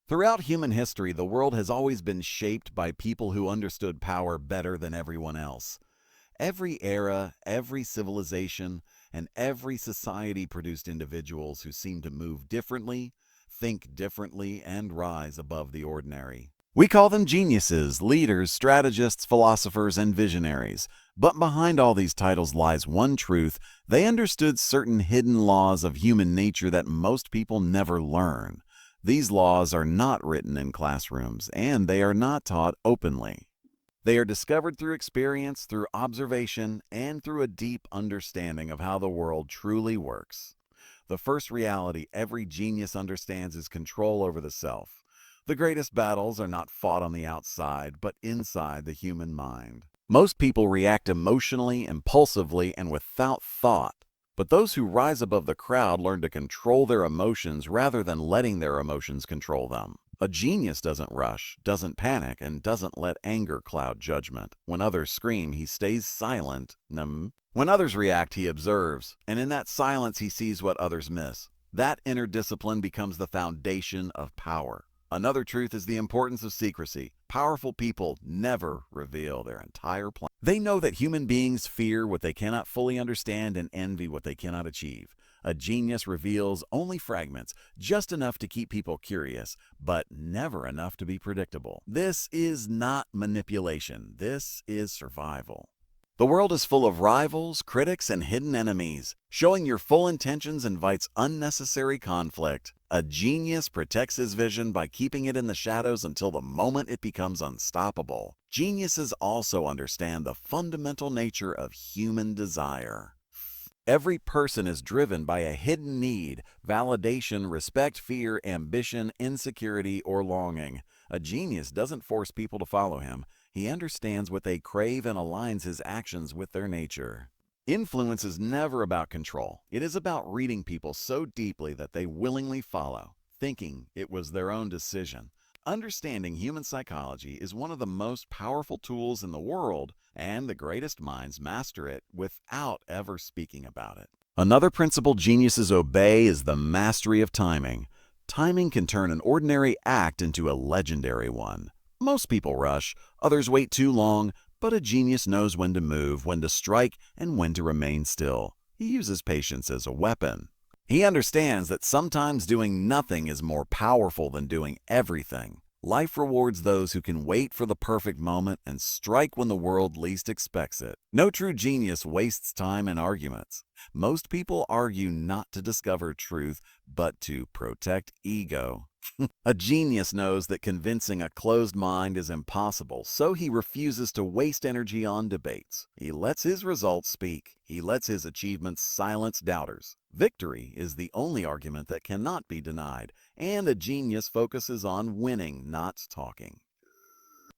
Throughout human history, the world has always been shaped by people who understood power better than everyone else. Every era, every civilization, and every society produced individuals who seemed to move differently, think differently, and rise above the ordinary. We call them geniuses, leaders, strategists, philosophers, and visionaries. But behind all these titles lies one truth: they understood certain hidden laws of human nature that most people never learn. These laws are not written in classrooms, and they are not taught openly. They are discovered through experience, through observation, and through a deep understanding of how the world truly works. The first reality every genius understands is control over the self. The greatest battles are not fought on the outside, but inside the human mind. Most people react emotionally, impulsively, and without thought. But those who rise above the crowd learn to control their emotions rather than letting their emotions control them. A genius doesn't rush, doesn't panic, and doesn't let anger cloud judgment. When others scream, he stays silent. When others react, he observes, and in that silence he sees what others miss. That inner discipline becomes the foundation of power. Another truth is the importance of secrecy. Powerful people never reveal their entire plan. They know that human beings fear what they cannot fully understand and envy what they cannot achieve. A genius reveals only fragments, just enough to keep people curious, but never enough to be predictable. This is not manipulation. This is survival. The world is full of rivals, critics, and hidden enemies. Showing your full intentions invites unnecessary conflict. A genius protects his vision by keeping it in the shadows until the moment it becomes unstoppable. Geniuses also understand the fundamental nature of human desire. Every person is driven by a hidden need: validation, respect, fear, ambition, insecurity, or longing. A genius doesn't force people to follow him. He understands what they crave and aligns his actions with their nature. Influence is never about control. It is about reading people so deeply that they willingly follow, thinking it was their own decision. Understanding human psychology is one of the most powerful tools in the world, and the greatest minds master it without ever speaking about it. Another principle geniuses obey is the mastery of timing. Timing can turn an ordinary act into a legendary one. Most people rush, others wait too long, but a genius knows when to move, when to strike, and when to remain still. He uses patience as a weapon. He understands that sometimes doing nothing is more powerful than doing everything. Life rewards those who can wait for the perfect moment and strike when the world least expects it. No true genius wastes time in arguments. Most people argue not to discover truth, but to protect ego. A genius knows that convincing a closed mind is impossible, so he refuses to waste energy on debates. He lets his results speak. He lets his achievements silence doubters. Victory is the only argument that cannot be denied, and a genius focuses on winning, not talking.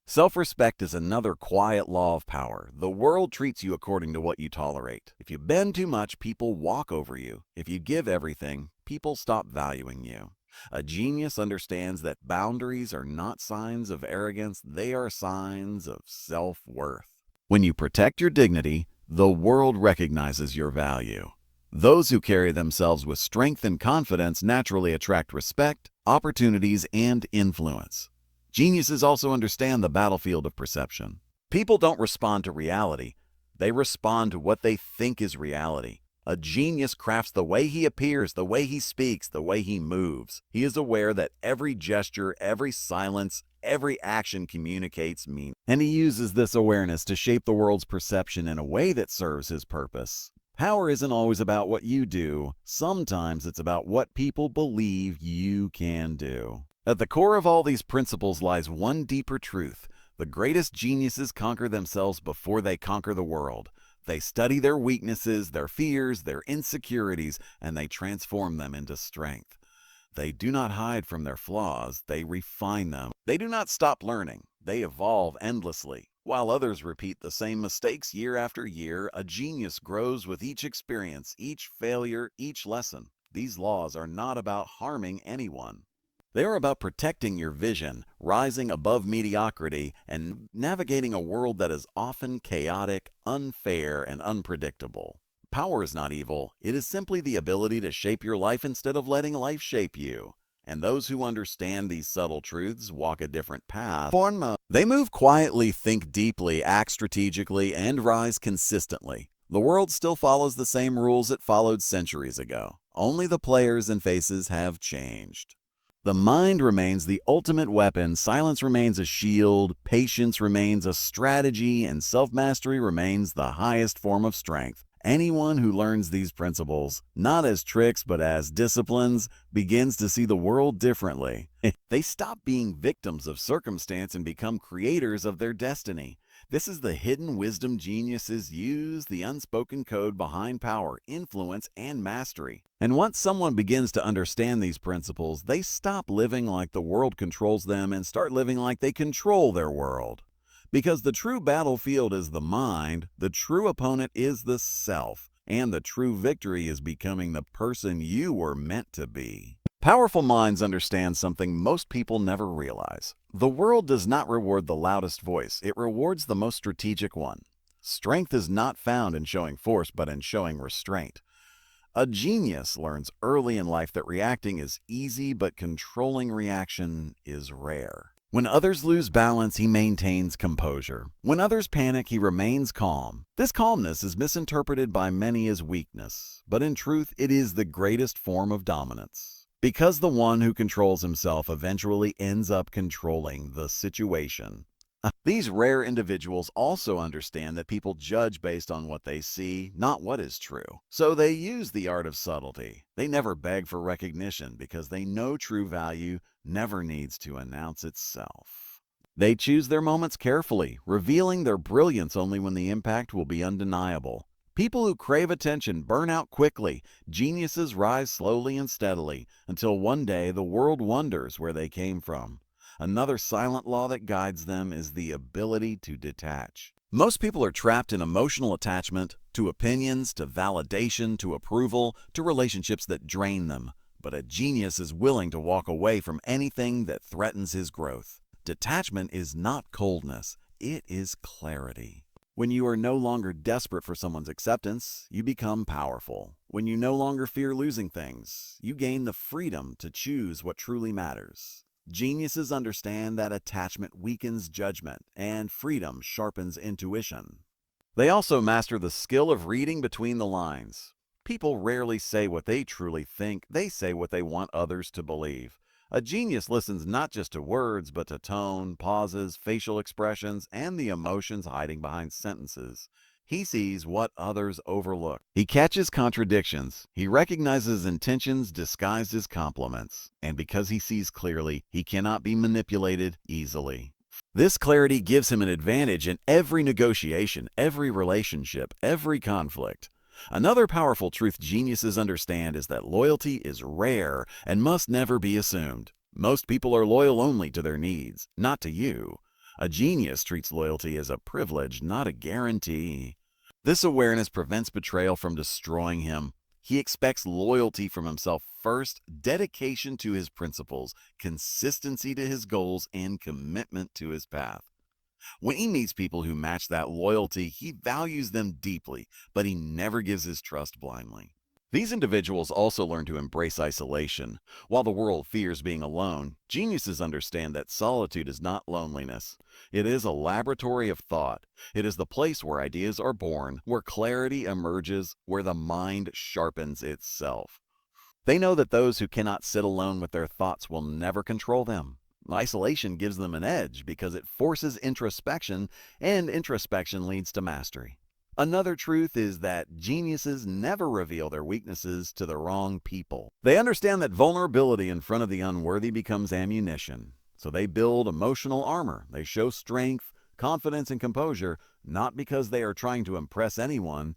Self-respect is another quiet law of power. The world treats you according to what you tolerate. If you bend too much, people walk over you. If you give everything, people stop valuing you. A genius understands that boundaries are not signs of arrogance, they are signs of self-worth. When you protect your dignity, the world recognizes your value. Those who carry themselves with strength and confidence naturally attract respect, opportunities, and influence. Geniuses also understand the battlefield of perception. People don't respond to reality, they respond to what they think is reality. A genius crafts the way he appears, the way he speaks, the way he moves. He is aware that every gesture, every silence, every action communicates meaning, and he uses this awareness to shape the world's perception in a way that serves his purpose. Power isn't always about what you do. Sometimes it's about what people believe you can do. At the core of all these principles lies one deeper truth. The greatest geniuses conquer themselves before they conquer the world. They study their weaknesses, their fears, their insecurities, and they transform them into strength. They do not hide from their flaws, they refine them. They do not stop learning, they evolve endlessly. While others repeat the same mistakes year after year, a genius grows with each experience, each failure, each lesson. These laws are not about harming anyone. They are about protecting your vision, rising above mediocrity, and navigating a world that is often chaotic, unfair, and unpredictable. Power is not evil. It is simply the ability to shape your life instead of letting life shape you. And those who understand these subtle truths walk a different path. They move quietly, think deeply, act strategically, and rise consistently. The world still follows the same rules it followed centuries ago. Only the players and faces have changed. The mind remains the ultimate weapon, silence remains a shield, patience remains a strategy, and self-mastery remains the highest form of strength. Anyone who learns these principles, not as tricks but as disciplines, begins to see the world differently. They stop being victims of circumstance and become creators of their destiny. This is the hidden wisdom geniuses use, the unspoken code behind power, influence, and mastery. And once someone begins to understand these principles, they stop living like the world controls them and start living like they control their world. Because the true battlefield is the mind, the true opponent is the self, and the true victory is becoming the person you were meant to be. Powerful minds understand something most people never realize. The world does not reward the loudest voice, it rewards the most strategic one. Strength is not found in showing force, but in showing restraint. A genius learns early in life that reacting is easy, but controlling reaction is rare. When others lose balance, he maintains composure. When others panic, he remains calm. This calmness is misinterpreted by many as weakness, but in truth, it is the greatest form of dominance. Because the one who controls himself eventually ends up controlling the situation. These rare individuals also understand that people judge based on what they see, not what is true. So they use the art of subtlety. They never beg for recognition because they know true value never needs to announce itself. They choose their moments carefully, revealing their brilliance only when the impact will be undeniable. People who crave attention burn out quickly. Geniuses rise slowly and steadily until one day the world wonders where they came from. Another silent law that guides them is the ability to detach. Most people are trapped in emotional attachment to opinions, to validation, to approval, to relationships that drain them. But a genius is willing to walk away from anything that threatens his growth. Detachment is not coldness, it is clarity. When you are no longer desperate for someone's acceptance, you become powerful. When you no longer fear losing things, you gain the freedom to choose what truly matters. Geniuses understand that attachment weakens judgment and freedom sharpens intuition. They also master the skill of reading between the lines. People rarely say what they truly think, they say what they want others to believe. A genius listens not just to words, but to tone, pauses, facial expressions, and the emotions hiding behind sentences. He sees what others overlook. He catches contradictions. He recognizes intentions disguised as compliments. And because he sees clearly, he cannot be manipulated easily. This clarity gives him an advantage in every negotiation, every relationship, every conflict. Another powerful truth geniuses understand is that loyalty is rare and must never be assumed. Most people are loyal only to their needs, not to you. A genius treats loyalty as a privilege, not a guarantee. This awareness prevents betrayal from destroying him. He expects loyalty from himself first, dedication to his principles, consistency to his goals, and commitment to his path. When he meets people who match that loyalty, he values them deeply, but he never gives his trust blindly. These individuals also learn to embrace isolation. While the world fears being alone, geniuses understand that solitude is not loneliness. It is a laboratory of thought. It is the place where ideas are born, where clarity emerges, where the mind sharpens itself. They know that those who cannot sit alone with their thoughts will never control them. Isolation gives them an edge because it forces introspection, and introspection leads to mastery. Another truth is that geniuses never reveal their weaknesses to the wrong people. They understand that vulnerability in front of the unworthy becomes ammunition. So they build emotional armor. They show strength, confidence, and composure, not because they are trying to impress anyone,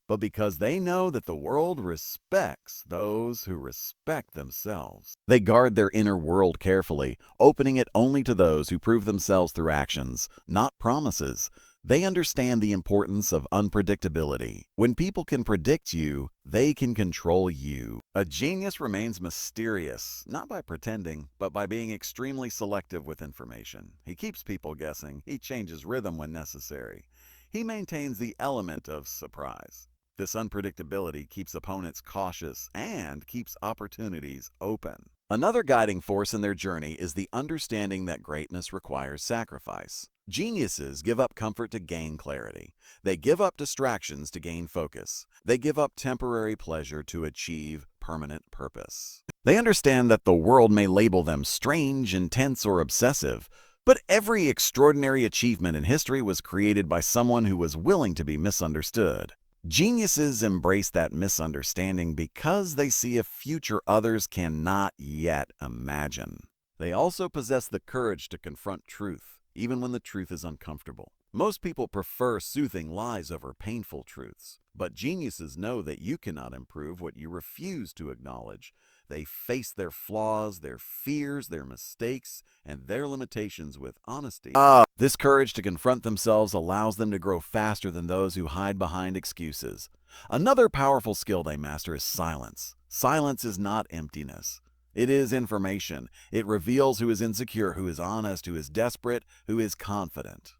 but because they know that the world respects those who respect themselves. They guard their inner world carefully, opening it only to those who prove themselves through actions, not promises. They understand the importance of unpredictability. When people can predict you, they can control you. A genius remains mysterious, not by pretending, but by being extremely selective with information. He keeps people guessing. He changes rhythm when necessary. He maintains the element of surprise. This unpredictability keeps opponents cautious and keeps opportunities open. Another guiding force in their journey is the understanding that greatness requires sacrifice. Geniuses give up comfort to gain clarity. They give up distractions to gain focus. They give up temporary pleasure to achieve permanent purpose. They understand that the world may label them strange, intense, or obsessive, but every extraordinary achievement in history was created by someone who was willing to be misunderstood. Geniuses embrace that misunderstanding because they see a future others cannot yet imagine. They also possess the courage to confront truth, even when the truth is uncomfortable. Most people prefer soothing lies over painful truths, but geniuses know that you cannot improve what you refuse to acknowledge. They face their flaws, their fears, their mistakes, and their limitations with honesty. This courage to confront themselves allows them to grow faster than those who hide behind excuses. Another powerful skill they master is silence. Silence is not emptiness. It is information. It reveals who is insecure, who is honest, who is desperate, who is confident.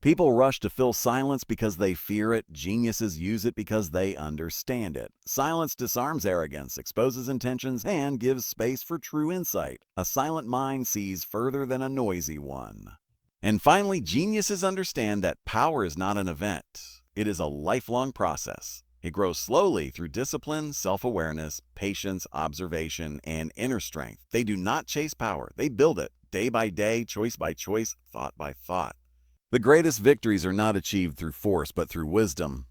People rush to fill silence because they fear it. Geniuses use it because they understand it. Silence disarms arrogance, exposes intentions, and gives space for true insight. A silent mind sees further than a noisy one. And finally, geniuses understand that power is not an event. It is a lifelong process. It grows slowly through discipline, self-awareness, patience, observation, and inner strength. They do not chase power. They build it, day by day, choice by choice, thought by thought. The greatest victories are not achieved through force, but through wisdom.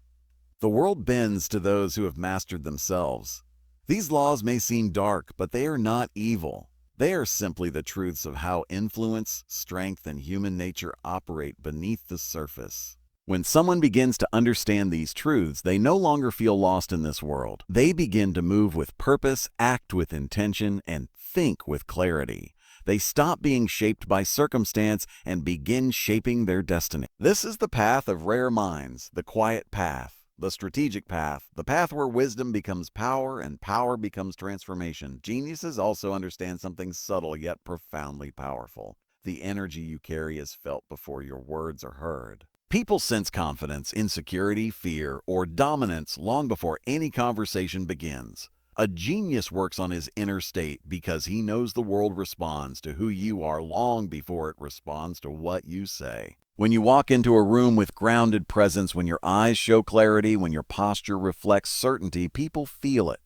The world bends to those who have mastered themselves. These laws may seem dark, but they are not evil. They are simply the truths of how influence, strength, and human nature operate beneath the surface. When someone begins to understand these truths, they no longer feel lost in this world. They begin to move with purpose, act with intention, and think with clarity. They stop being shaped by circumstance and begin shaping their destiny. This is the path of rare minds, the quiet path, the strategic path, the path where wisdom becomes power and power becomes transformation. Geniuses also understand something subtle yet profoundly powerful. The energy you carry is felt before your words are heard. People sense confidence, insecurity, fear, or dominance long before any conversation begins. A genius works on his inner state because he knows the world responds to who you are long before it responds to what you say. When you walk into a room with grounded presence, when your eyes show clarity, when your posture reflects certainty, people feel it.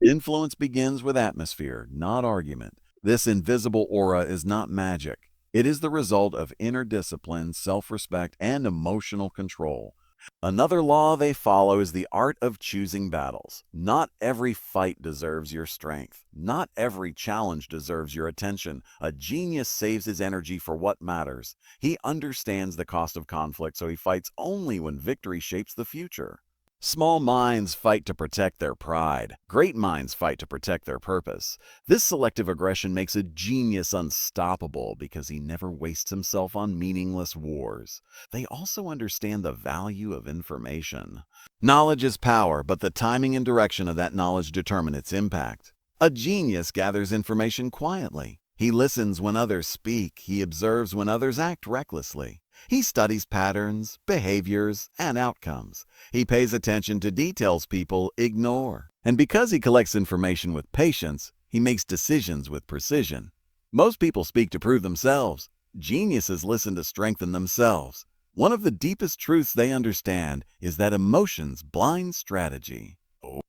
Influence begins with atmosphere, not argument. This invisible aura is not magic. It is the result of inner discipline, self-respect, and emotional control. Another law they follow is the art of choosing battles. Not every fight deserves your strength. Not every challenge deserves your attention. A genius saves his energy for what matters. He understands the cost of conflict, so he fights only when victory shapes the future. Small minds fight to protect their pride. Great minds fight to protect their purpose. This selective aggression makes a genius unstoppable because he never wastes himself on meaningless wars. They also understand the value of information. Knowledge is power, but the timing and direction of that knowledge determine its impact. A genius gathers information quietly. He listens when others speak. He observes when others act recklessly. He studies patterns, behaviors, and outcomes. He pays attention to details people ignore. And because he collects information with patience, he makes decisions with precision. Most people speak to prove themselves. Geniuses listen to strengthen themselves. One of the deepest truths they understand is that emotions blind strategy.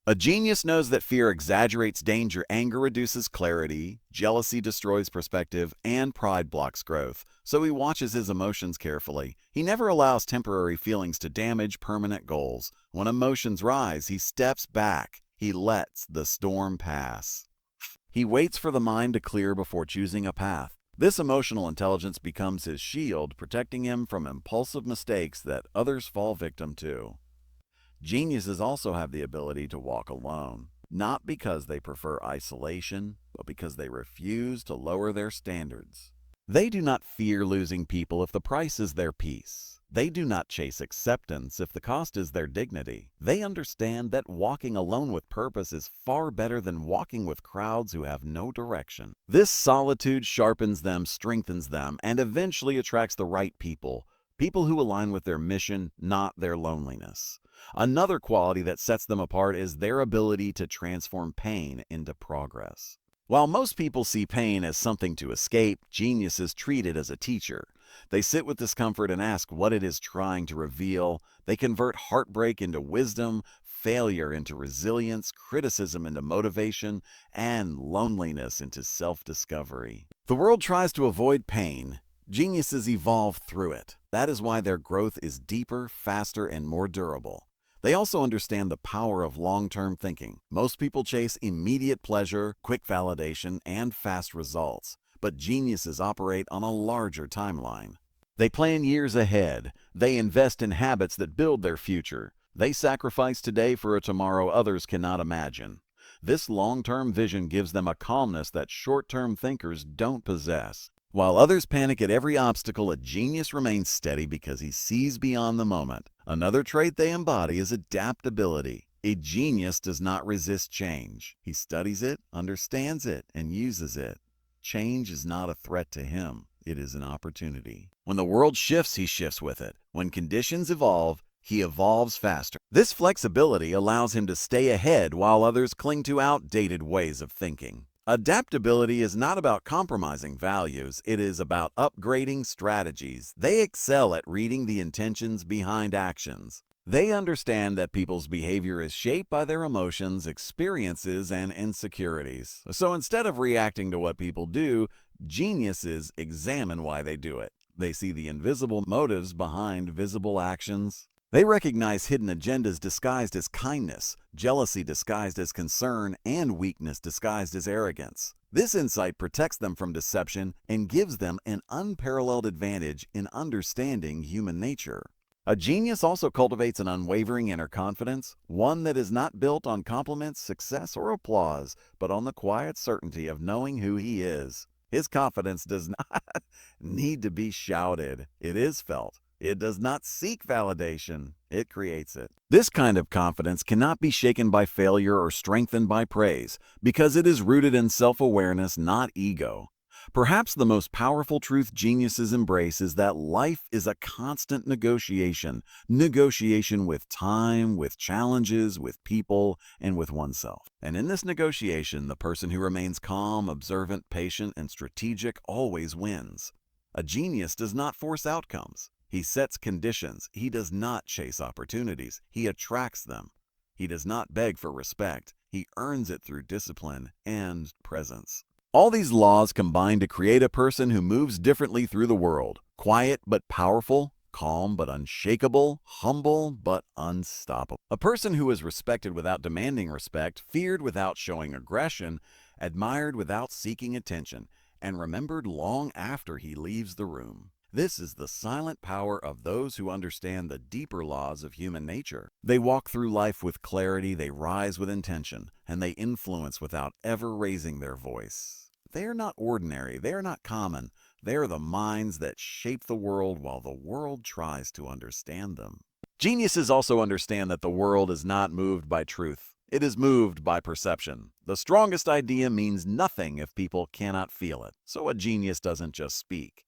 A genius knows that fear exaggerates danger, anger reduces clarity, jealousy destroys perspective, and pride blocks growth. So he watches his emotions carefully. He never allows temporary feelings to damage permanent goals. When emotions rise, he steps back. He lets the storm pass. He waits for the mind to clear before choosing a path. This emotional intelligence becomes his shield, protecting him from impulsive mistakes that others fall victim to. Geniuses also have the ability to walk alone, not because they prefer isolation, but because they refuse to lower their standards. They do not fear losing people if the price is their peace. They do not chase acceptance if the cost is their dignity. They understand that walking alone with purpose is far better than walking with crowds who have no direction. This solitude sharpens them, strengthens them, and eventually attracts the right people. People who align with their mission, not their loneliness. Another quality that sets them apart is their ability to transform pain into progress. While most people see pain as something to escape, geniuses treat it as a teacher. They sit with discomfort and ask what it is trying to reveal. They convert heartbreak into wisdom, failure into resilience, criticism into motivation, and loneliness into self-discovery. The world tries to avoid pain. Geniuses evolve through it. That is why their growth is deeper, faster, and more durable. They also understand the power of long-term thinking. Most people chase immediate pleasure, quick validation, and fast results, but geniuses operate on a larger timeline. They plan years ahead. They invest in habits that build their future. They sacrifice today for a tomorrow others cannot imagine. This long-term vision gives them a calmness that short-term thinkers don't possess. While others panic at every obstacle, a genius remains steady because he sees beyond the moment. Another trait they embody is adaptability. A genius does not resist change. He studies it, understands it, and uses it. Change is not a threat to him. It is an opportunity. When the world shifts, he shifts with it. When conditions evolve, he evolves faster. This flexibility allows him to stay ahead while others cling to outdated ways of thinking. Adaptability is not about compromising values, it is about upgrading strategies. They excel at reading the intentions behind actions. They understand that people's behavior is shaped by their emotions, experiences, and insecurities. So instead of reacting to what people do, geniuses examine why they do it. They see the invisible motives behind visible actions. They recognize hidden agendas disguised as kindness, jealousy disguised as concern, and weakness disguised as arrogance. This insight protects them from deception and gives them an unparalleled advantage in understanding human nature. A genius also cultivates an unwavering inner confidence, one that is not built on compliments, success, or applause, but on the quiet certainty of knowing who he is. His confidence does not need to be shouted. It is felt. It does not seek validation. It creates it. This kind of confidence cannot be shaken by failure or strengthened by praise, because it is rooted in self-awareness, not ego. Perhaps the most powerful truth geniuses embrace is that life is a constant negotiation. Negotiation with time, with challenges, with people, and with oneself. And in this negotiation, the person who remains calm, observant, patient, and strategic always wins. A genius does not force outcomes. He sets conditions. He does not chase opportunities. He attracts them. He does not beg for respect. He earns it through discipline and presence. All these laws combine to create a person who moves differently through the world. Quiet but powerful, calm but unshakable, humble but unstoppable. A person who is respected without demanding respect, feared without showing aggression, admired without seeking attention, and remembered long after he leaves the room. This is the silent power of those who understand the deeper laws of human nature. They walk through life with clarity, they rise with intention, and they influence without ever raising their voice. They are not ordinary, they are not common. They are the minds that shape the world while the world tries to understand them. Geniuses also understand that the world is not moved by truth. It is moved by perception. The strongest idea means nothing if people cannot feel it. So a genius doesn't just speak.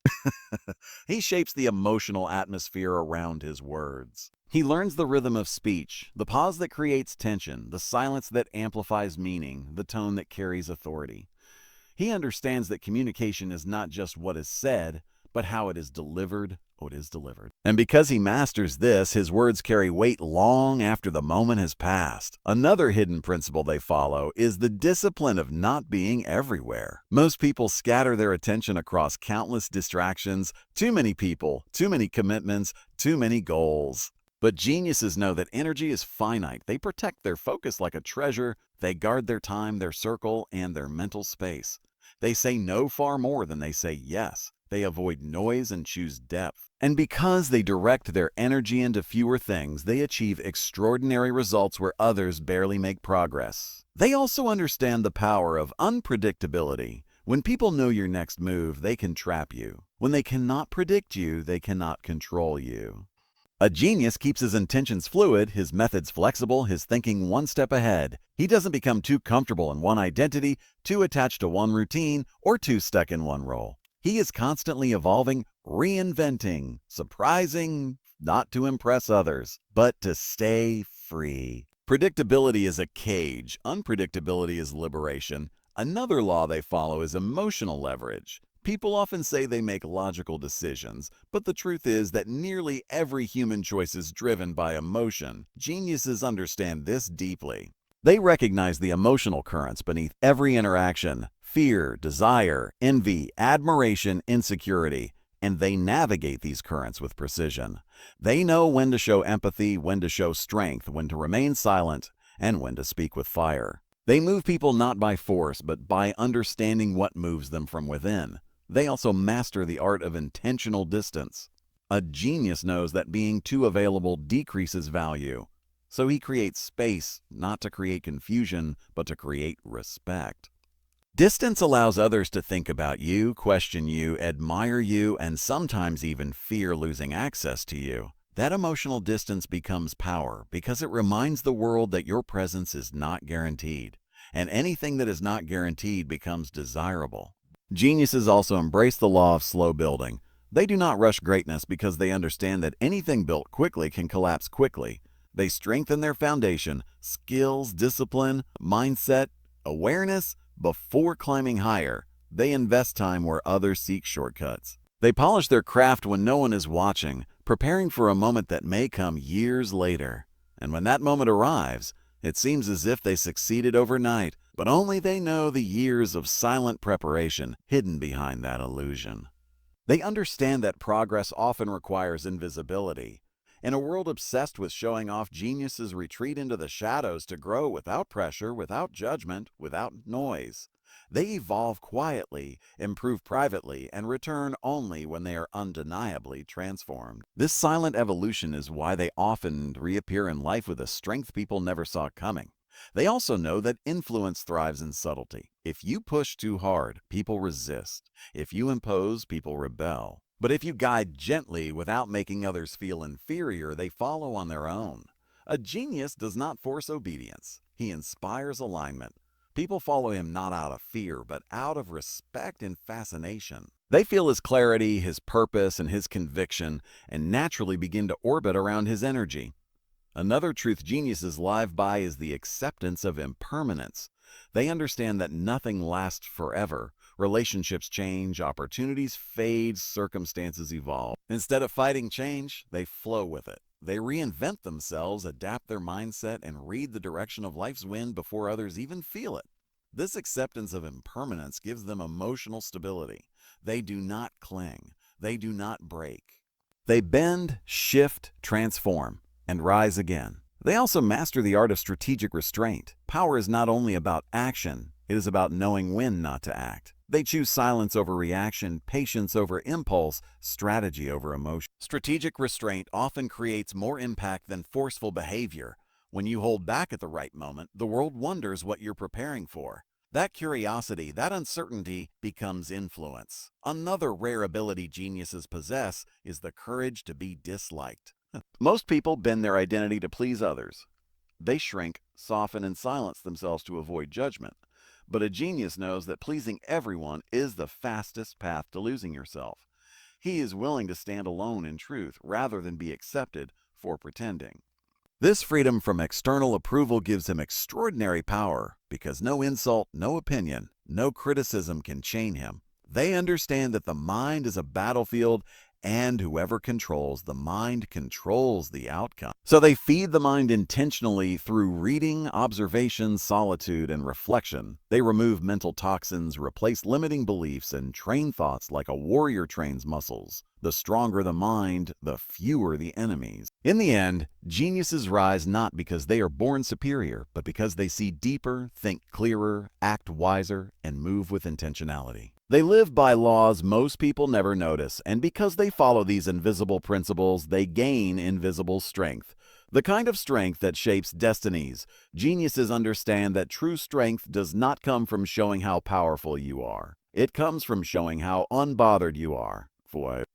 He shapes the emotional atmosphere around his words. He learns the rhythm of speech, the pause that creates tension, the silence that amplifies meaning, the tone that carries authority. He understands that communication is not just what is said, but how it is delivered. And because he masters this, his words carry weight long after the moment has passed. Another hidden principle they follow is the discipline of not being everywhere. Most people scatter their attention across countless distractions, too many people, too many commitments, too many goals. But geniuses know that energy is finite. They protect their focus like a treasure. They guard their time, their circle, and their mental space. They say no far more than they say yes. They avoid noise and choose depth. And because they direct their energy into fewer things, they achieve extraordinary results where others barely make progress. They also understand the power of unpredictability. When people know your next move, they can trap you. When they cannot predict you, they cannot control you. A genius keeps his intentions fluid, his methods flexible, his thinking one step ahead. He doesn't become too comfortable in one identity, too attached to one routine, or too stuck in one role. He is constantly evolving, reinventing, surprising, not to impress others, but to stay free. Predictability is a cage. Unpredictability is liberation. Another law they follow is emotional leverage. People often say they make logical decisions, but the truth is that nearly every human choice is driven by emotion. Geniuses understand this deeply. They recognize the emotional currents beneath every interaction: fear, desire, envy, admiration, insecurity, and they navigate these currents with precision. They know when to show empathy, when to show strength, when to remain silent, and when to speak with fire. They move people not by force, but by understanding what moves them from within. They also master the art of intentional distance. A genius knows that being too available decreases value. So he creates space, not to create confusion, but to create respect. Distance allows others to think about you, question you, admire you, and sometimes even fear losing access to you. That emotional distance becomes power because it reminds the world that your presence is not guaranteed, and anything that is not guaranteed becomes desirable. Geniuses also embrace the law of slow building. They do not rush greatness because they understand that anything built quickly can collapse quickly. They strengthen their foundation, skills, discipline, mindset, awareness, before climbing higher. They invest time where others seek shortcuts. They polish their craft when no one is watching, preparing for a moment that may come years later. And when that moment arrives, it seems as if they succeeded overnight, but only they know the years of silent preparation hidden behind that illusion. They understand that progress often requires invisibility. In a world obsessed with showing off, geniuses retreat into the shadows to grow without pressure, without judgment, without noise. They evolve quietly, improve privately, and return only when they are undeniably transformed. This silent evolution is why they often reappear in life with a strength people never saw coming. They also know that influence thrives in subtlety. If you push too hard, people resist. If you impose, people rebel. But if you guide gently without making others feel inferior, they follow on their own. A genius does not force obedience. He inspires alignment. People follow him not out of fear, but out of respect and fascination. They feel his clarity, his purpose, and his conviction, and naturally begin to orbit around his energy. Another truth geniuses live by is the acceptance of impermanence. They understand that nothing lasts forever. Relationships change, opportunities fade, circumstances evolve. Instead of fighting change, they flow with it. They reinvent themselves, adapt their mindset, and read the direction of life's wind before others even feel it. This acceptance of impermanence gives them emotional stability. They do not cling. They do not break. They bend, shift, transform, and rise again. They also master the art of strategic restraint. Power is not only about action, it is about knowing when not to act. They choose silence over reaction, patience over impulse, strategy over emotion. Strategic restraint often creates more impact than forceful behavior. When you hold back at the right moment, the world wonders what you're preparing for. That curiosity, that uncertainty becomes influence. Another rare ability geniuses possess is the courage to be disliked. Most people bend their identity to please others. They shrink, soften, and silence themselves to avoid judgment. But a genius knows that pleasing everyone is the fastest path to losing yourself. He is willing to stand alone in truth rather than be accepted for pretending. This freedom from external approval gives him extraordinary power because no insult, no opinion, no criticism can chain him. They understand that the mind is a battlefield, and whoever controls the mind controls the outcome. So they feed the mind intentionally through reading, observation, solitude, and reflection. They remove mental toxins, replace limiting beliefs, and train thoughts like a warrior trains muscles. The stronger the mind, the fewer the enemies. In the end, geniuses rise not because they are born superior, but because they see deeper, think clearer, act wiser, and move with intentionality. They live by laws most people never notice, and because they follow these invisible principles, they gain invisible strength. The kind of strength that shapes destinies. Geniuses understand that true strength does not come from showing how powerful you are. It comes from showing how unbothered you are.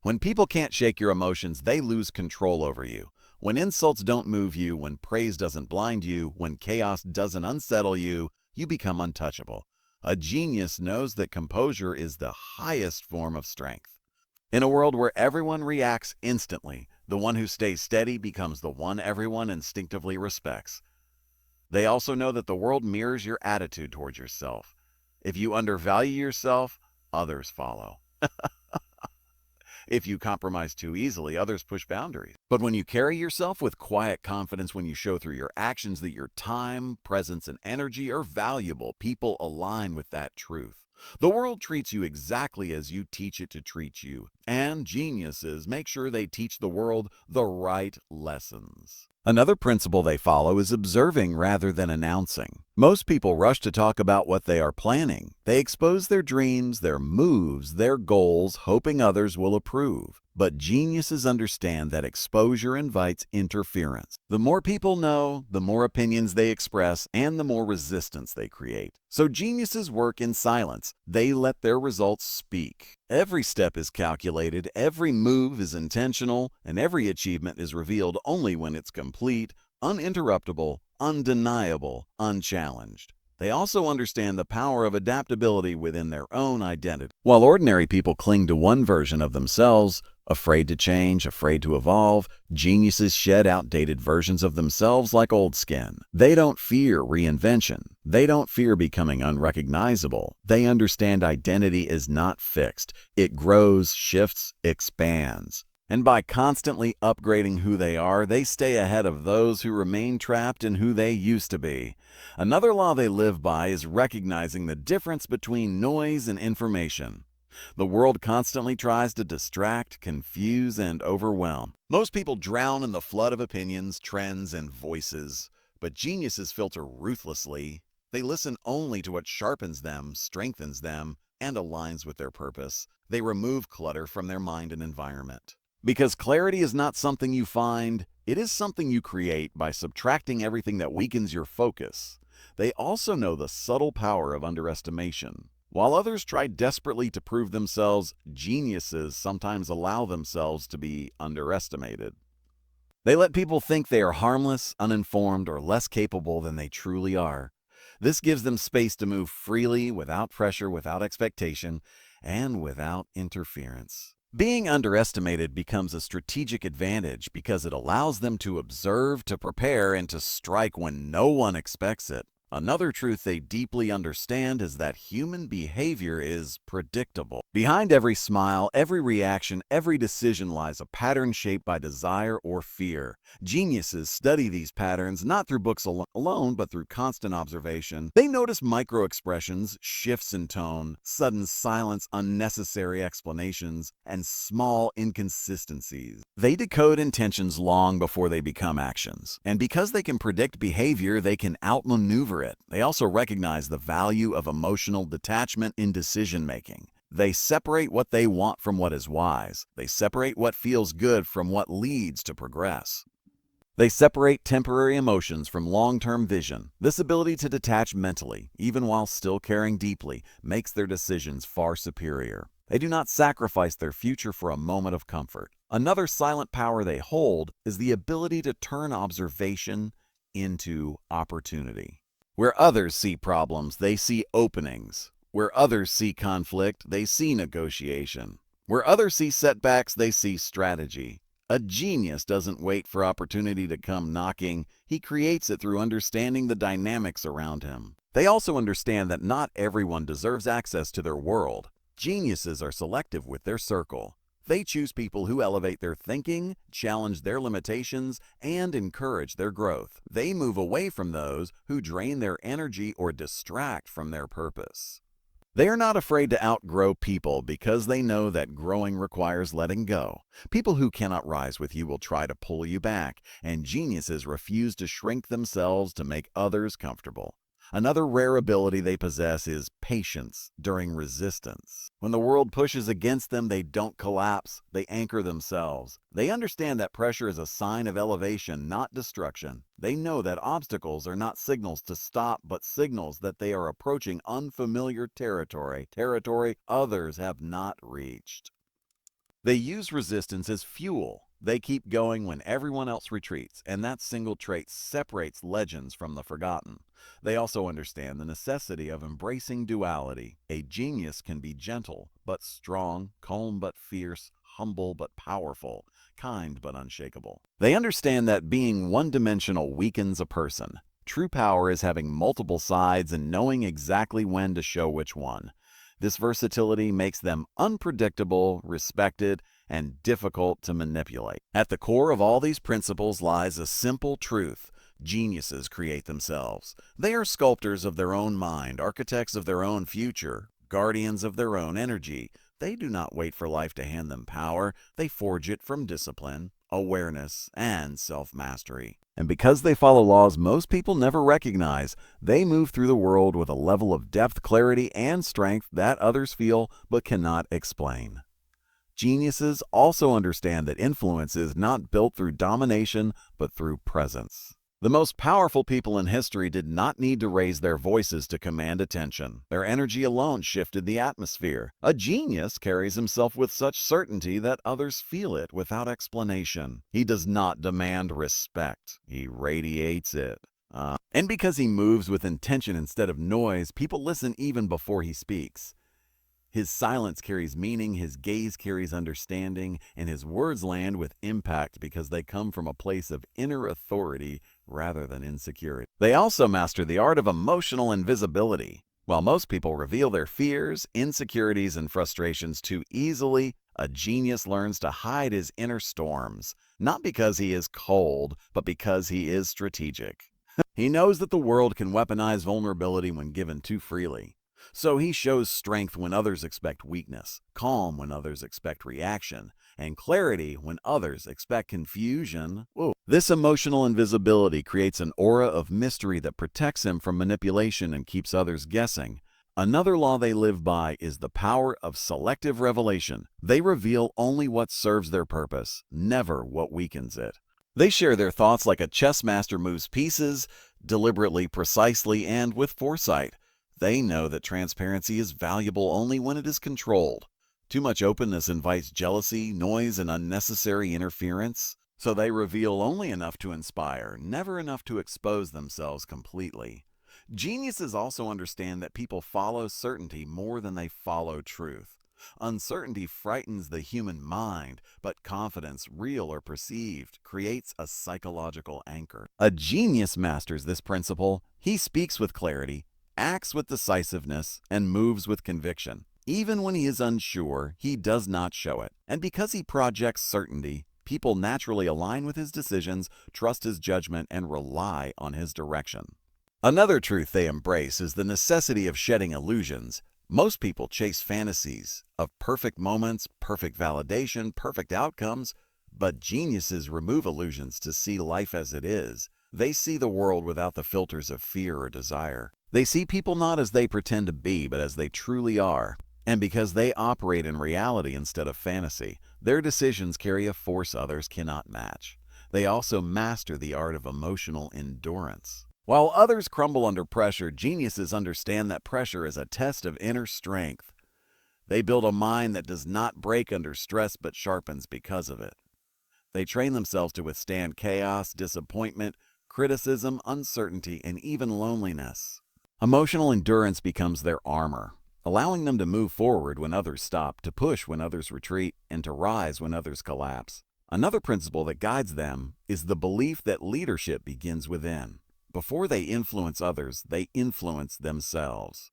When people can't shake your emotions, they lose control over you. When insults don't move you, when praise doesn't blind you, when chaos doesn't unsettle you, you become untouchable. A genius knows that composure is the highest form of strength. In a world where everyone reacts instantly, the one who stays steady becomes the one everyone instinctively respects. They also know that the world mirrors your attitude towards yourself. If you undervalue yourself, others follow. If you compromise too easily, others push boundaries. But when you carry yourself with quiet confidence, when you show through your actions that your time, presence, and energy are valuable, people align with that truth. The world treats you exactly as you teach it to treat you, and geniuses make sure they teach the world the right lessons. Another principle they follow is observing rather than announcing. Most people rush to talk about what they are planning. They expose their dreams, their moves, their goals, hoping others will approve. But geniuses understand that exposure invites interference. The more people know, the more opinions they express, and the more resistance they create. So geniuses work in silence. They let their results speak. Every step is calculated, every move is intentional, and every achievement is revealed only when it's complete, uninterruptible, undeniable, unchallenged. They also understand the power of adaptability within their own identity. While ordinary people cling to one version of themselves, afraid to change, afraid to evolve, geniuses shed outdated versions of themselves like old skin. They don't fear reinvention. They don't fear becoming unrecognizable. They understand identity is not fixed. It grows, shifts, expands. And by constantly upgrading who they are, they stay ahead of those who remain trapped in who they used to be. Another law they live by is recognizing the difference between noise and information. The world constantly tries to distract, confuse, and overwhelm. Most people drown in the flood of opinions, trends, and voices, but geniuses filter ruthlessly. They listen only to what sharpens them, strengthens them, and aligns with their purpose. They remove clutter from their mind and environment. Because clarity is not something you find, it is something you create by subtracting everything that weakens your focus. They also know the subtle power of underestimation. While others try desperately to prove themselves, geniuses sometimes allow themselves to be underestimated. They let people think they are harmless, uninformed, or less capable than they truly are. This gives them space to move freely, without pressure, without expectation, and without interference. Being underestimated becomes a strategic advantage because it allows them to observe, to prepare, and to strike when no one expects it. Another truth they deeply understand is that human behavior is predictable. Behind every smile, every reaction, every decision lies a pattern shaped by desire or fear. Geniuses study these patterns not through books alone, but through constant observation. They notice micro-expressions, shifts in tone, sudden silence, unnecessary explanations, and small inconsistencies. They decode intentions long before they become actions. And because they can predict behavior, they can outmaneuver it. They also recognize the value of emotional detachment in decision-making. They separate what they want from what is wise. They separate what feels good from what leads to progress. They separate temporary emotions from long-term vision. This ability to detach mentally, even while still caring deeply, makes their decisions far superior. They do not sacrifice their future for a moment of comfort. Another silent power they hold is the ability to turn observation into opportunity. Where others see problems, they see openings. Where others see conflict, they see negotiation. Where others see setbacks, they see strategy. A genius doesn't wait for opportunity to come knocking. He creates it through understanding the dynamics around him. They also understand that not everyone deserves access to their world. Geniuses are selective with their circle. They choose people who elevate their thinking, challenge their limitations, and encourage their growth. They move away from those who drain their energy or distract from their purpose. They are not afraid to outgrow people because they know that growing requires letting go. People who cannot rise with you will try to pull you back, and geniuses refuse to shrink themselves to make others comfortable. Another rare ability they possess is patience during resistance. When the world pushes against them, they don't collapse, they anchor themselves. They understand that pressure is a sign of elevation, not destruction. They know that obstacles are not signals to stop, but signals that they are approaching unfamiliar territory others have not reached. They use resistance as fuel. They keep going when everyone else retreats, and that single trait separates legends from the forgotten. They also understand the necessity of embracing duality. A genius can be gentle but strong, calm but fierce, humble but powerful, kind but unshakable. They understand that being one-dimensional weakens a person. True power is having multiple sides and knowing exactly when to show which one. This versatility makes them unpredictable, respected, and difficult to manipulate. At the core of all these principles lies a simple truth. Geniuses create themselves. They are sculptors of their own mind, architects of their own future, guardians of their own energy. They do not wait for life to hand them power. They forge it from discipline, awareness, and self-mastery. And because they follow laws most people never recognize, they move through the world with a level of depth, clarity, and strength that others feel but cannot explain. Geniuses also understand that influence is not built through domination, but through presence. The most powerful people in history did not need to raise their voices to command attention. Their energy alone shifted the atmosphere. A genius carries himself with such certainty that others feel it without explanation. He does not demand respect. He radiates it. And because he moves with intention instead of noise, people listen even before he speaks. His silence carries meaning, his gaze carries understanding, and his words land with impact because they come from a place of inner authority rather than insecurity. They also master the art of emotional invisibility. While most people reveal their fears, insecurities, and frustrations too easily, a genius learns to hide his inner storms, not because he is cold, but because he is strategic. He knows that the world can weaponize vulnerability when given too freely. So he shows strength when others expect weakness, calm when others expect reaction, and clarity when others expect confusion. Whoa. This emotional invisibility creates an aura of mystery that protects him from manipulation and keeps others guessing. Another law they live by is the power of selective revelation. They reveal only what serves their purpose, never what weakens it. They share their thoughts like a chess master moves pieces, deliberately, precisely, and with foresight. They know that transparency is valuable only when it is controlled. Too much openness invites jealousy, noise, and unnecessary interference. So they reveal only enough to inspire, never enough to expose themselves completely. Geniuses also understand that people follow certainty more than they follow truth. Uncertainty frightens the human mind, but confidence, real or perceived, creates a psychological anchor. A genius masters this principle. He speaks with clarity, acts with decisiveness, and moves with conviction. Even when he is unsure, he does not show it. And because he projects certainty, people naturally align with his decisions, trust his judgment, and rely on his direction. Another truth they embrace is the necessity of shedding illusions. Most people chase fantasies of perfect moments, perfect validation, perfect outcomes, but geniuses remove illusions to see life as it is. They see the world without the filters of fear or desire. They see people not as they pretend to be, but as they truly are. And because they operate in reality instead of fantasy, their decisions carry a force others cannot match. They also master the art of emotional endurance. While others crumble under pressure, geniuses understand that pressure is a test of inner strength. They build a mind that does not break under stress but sharpens because of it. They train themselves to withstand chaos, disappointment, criticism, uncertainty, and even loneliness. Emotional endurance becomes their armor, allowing them to move forward when others stop, to push when others retreat, and to rise when others collapse. Another principle that guides them is the belief that leadership begins within. Before they influence others, they influence themselves.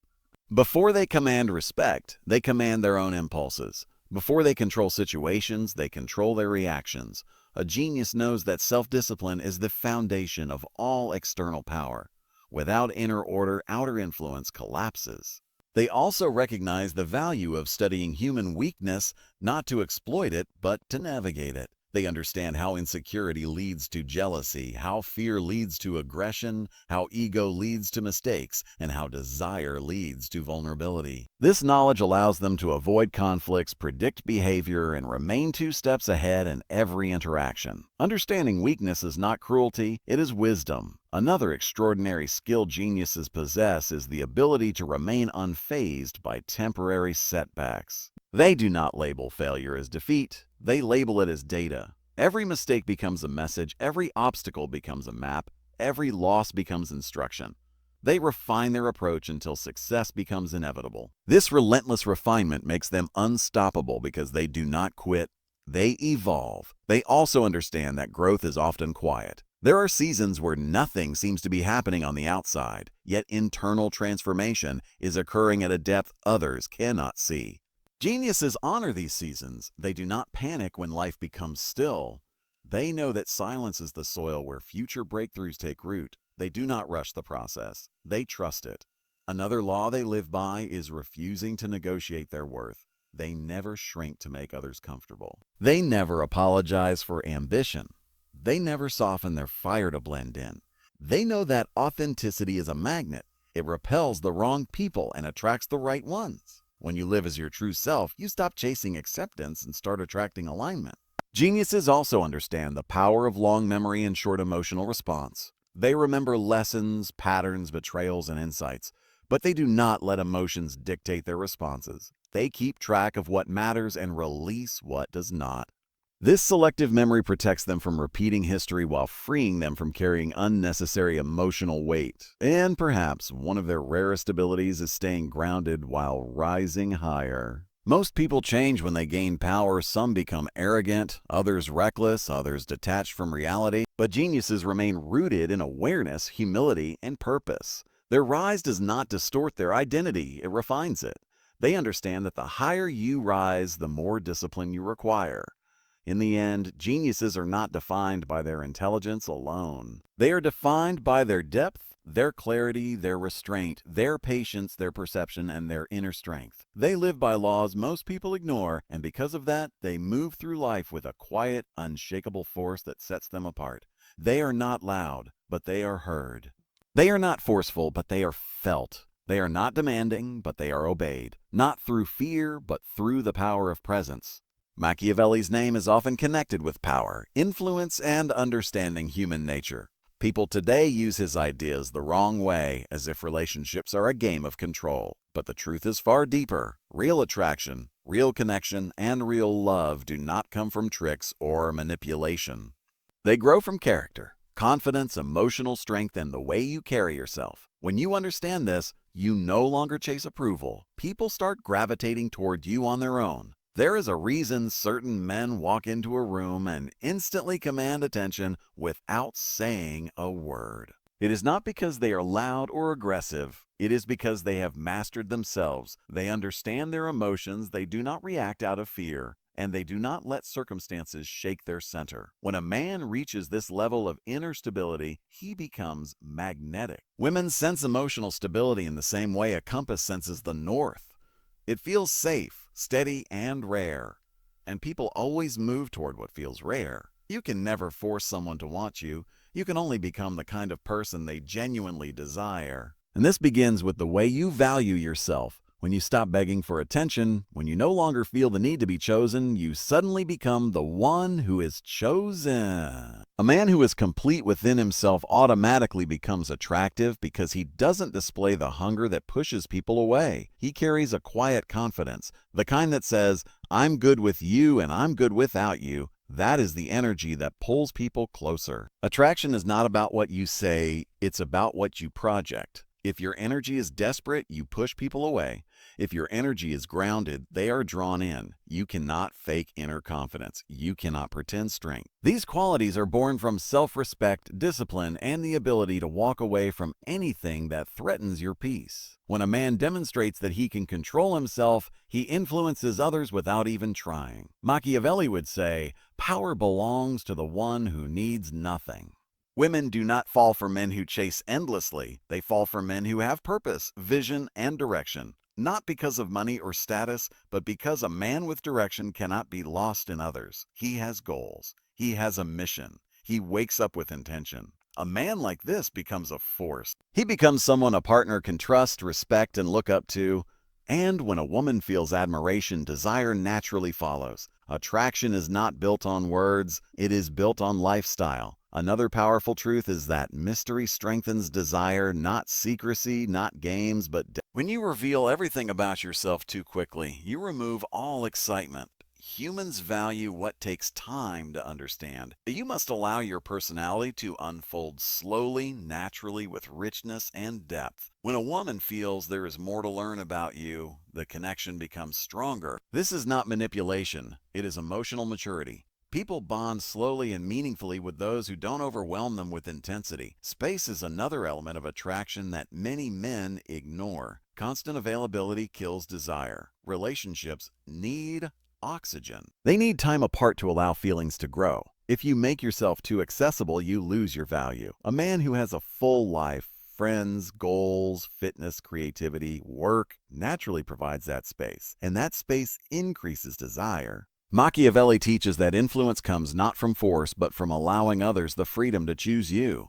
Before they command respect, they command their own impulses. Before they control situations, they control their reactions. A genius knows that self-discipline is the foundation of all external power. Without inner order, outer influence collapses. They also recognize the value of studying human weakness, not to exploit it, but to navigate it. They understand how insecurity leads to jealousy, how fear leads to aggression, how ego leads to mistakes, and how desire leads to vulnerability. This knowledge allows them to avoid conflicts, predict behavior, and remain 2 steps ahead in every interaction. Understanding weakness is not cruelty, it is wisdom. Another extraordinary skill geniuses possess is the ability to remain unfazed by temporary setbacks. They do not label failure as defeat, they label it as data. Every mistake becomes a message, every obstacle becomes a map, every loss becomes instruction. They refine their approach until success becomes inevitable. This relentless refinement makes them unstoppable because they do not quit, they evolve. They also understand that growth is often quiet. There are seasons where nothing seems to be happening on the outside, yet internal transformation is occurring at a depth others cannot see. Geniuses honor these seasons. They do not panic when life becomes still. They know that silence is the soil where future breakthroughs take root. They do not rush the process. They trust it. Another law they live by is refusing to negotiate their worth. They never shrink to make others comfortable. They never apologize for ambition. They never soften their fire to blend in. They know that authenticity is a magnet. It repels the wrong people and attracts the right ones. When you live as your true self, you stop chasing acceptance and start attracting alignment. Geniuses also understand the power of long memory and short emotional response. They remember lessons, patterns, betrayals, and insights, but they do not let emotions dictate their responses. They keep track of what matters and release what does not. This selective memory protects them from repeating history while freeing them from carrying unnecessary emotional weight. And perhaps one of their rarest abilities is staying grounded while rising higher. Most people change when they gain power. Some become arrogant, others reckless, others detached from reality. But geniuses remain rooted in awareness, humility, and purpose. Their rise does not distort their identity, it refines it. They understand that the higher you rise, the more discipline you require. In the end, geniuses are not defined by their intelligence alone. They are defined by their depth, their clarity, their restraint, their patience, their perception, and their inner strength. They live by laws most people ignore, and because of that, they move through life with a quiet, unshakable force that sets them apart. They are not loud, but they are heard. They are not forceful, but they are felt. They are not demanding, but they are obeyed. Not through fear, but through the power of presence. Machiavelli's name is often connected with power, influence, and understanding human nature. People today use his ideas the wrong way, as if relationships are a game of control. But the truth is far deeper. Real attraction, real connection, and real love do not come from tricks or manipulation. They grow from character, confidence, emotional strength, and the way you carry yourself. When you understand this, you no longer chase approval. People start gravitating toward you on their own. There is a reason certain men walk into a room and instantly command attention without saying a word. It is not because they are loud or aggressive. It is because they have mastered themselves. They understand their emotions. They do not react out of fear, and they do not let circumstances shake their center. When a man reaches this level of inner stability, he becomes magnetic. Women sense emotional stability in the same way a compass senses the north. It feels safe, steady, and rare. And people always move toward what feels rare. You can never force someone to want you. You can only become the kind of person they genuinely desire. And this begins with the way you value yourself. When you stop begging for attention, when you no longer feel the need to be chosen, you suddenly become the one who is chosen. A man who is complete within himself automatically becomes attractive because he doesn't display the hunger that pushes people away. He carries a quiet confidence, the kind that says, "I'm good with you and I'm good without you." That is the energy that pulls people closer. Attraction is not about what you say, it's about what you project. If your energy is desperate, you push people away. If your energy is grounded, they are drawn in. You cannot fake inner confidence. You cannot pretend strength. These qualities are born from self-respect, discipline, and the ability to walk away from anything that threatens your peace. When a man demonstrates that he can control himself, he influences others without even trying. Machiavelli would say, "Power belongs to the one who needs nothing." Women do not fall for men who chase endlessly. They fall for men who have purpose, vision, and direction. Not because of money or status, but because a man with direction cannot be lost in others. He has goals. He has a mission. He wakes up with intention. A man like this becomes a force. He becomes someone a partner can trust, respect, and look up to. And when a woman feels admiration, desire naturally follows. Attraction is not built on words, it is built on lifestyle. Another powerful truth is that mystery strengthens desire, not secrecy, not games, but depth. When you reveal everything about yourself too quickly, you remove all excitement. Humans value what takes time to understand. You must allow your personality to unfold slowly, naturally, with richness and depth. When a woman feels there is more to learn about you, the connection becomes stronger. This is not manipulation, it is emotional maturity. People bond slowly and meaningfully with those who don't overwhelm them with intensity. Space is another element of attraction that many men ignore. Constant availability kills desire. Relationships need oxygen. They need time apart to allow feelings to grow. If you make yourself too accessible, you lose your value. A man who has a full life, friends, goals, fitness, creativity, work, naturally provides that space, and that space increases desire. Machiavelli teaches that influence comes not from force, but from allowing others the freedom to choose you.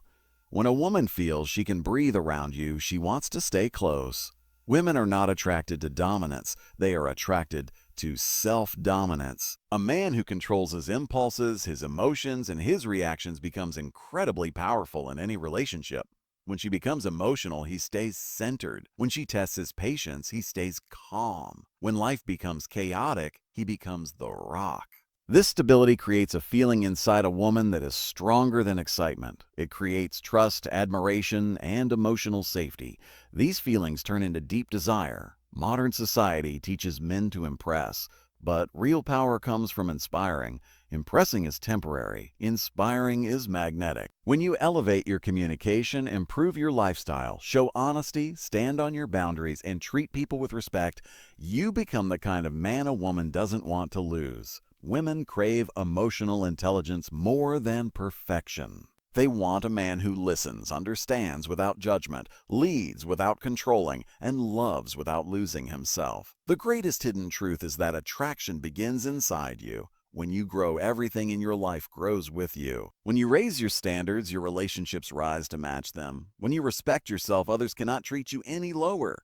When a woman feels she can breathe around you, she wants to stay close. Women are not attracted to dominance, they are attracted to self-dominance. A man who controls his impulses, his emotions, and his reactions becomes incredibly powerful in any relationship. When she becomes emotional, he stays centered. When she tests his patience, he stays calm. When life becomes chaotic, he becomes the rock. This stability creates a feeling inside a woman that is stronger than excitement. It creates trust, admiration, and emotional safety. These feelings turn into deep desire. Modern society teaches men to impress, but real power comes from inspiring. Impressing is temporary. Inspiring is magnetic. When you elevate your communication, improve your lifestyle, show honesty, stand on your boundaries, and treat people with respect, you become the kind of man a woman doesn't want to lose. Women crave emotional intelligence more than perfection. They want a man who listens, understands without judgment, leads without controlling, and loves without losing himself. The greatest hidden truth is that attraction begins inside you. When you grow, everything in your life grows with you. When you raise your standards, your relationships rise to match them. When you respect yourself, others cannot treat you any lower.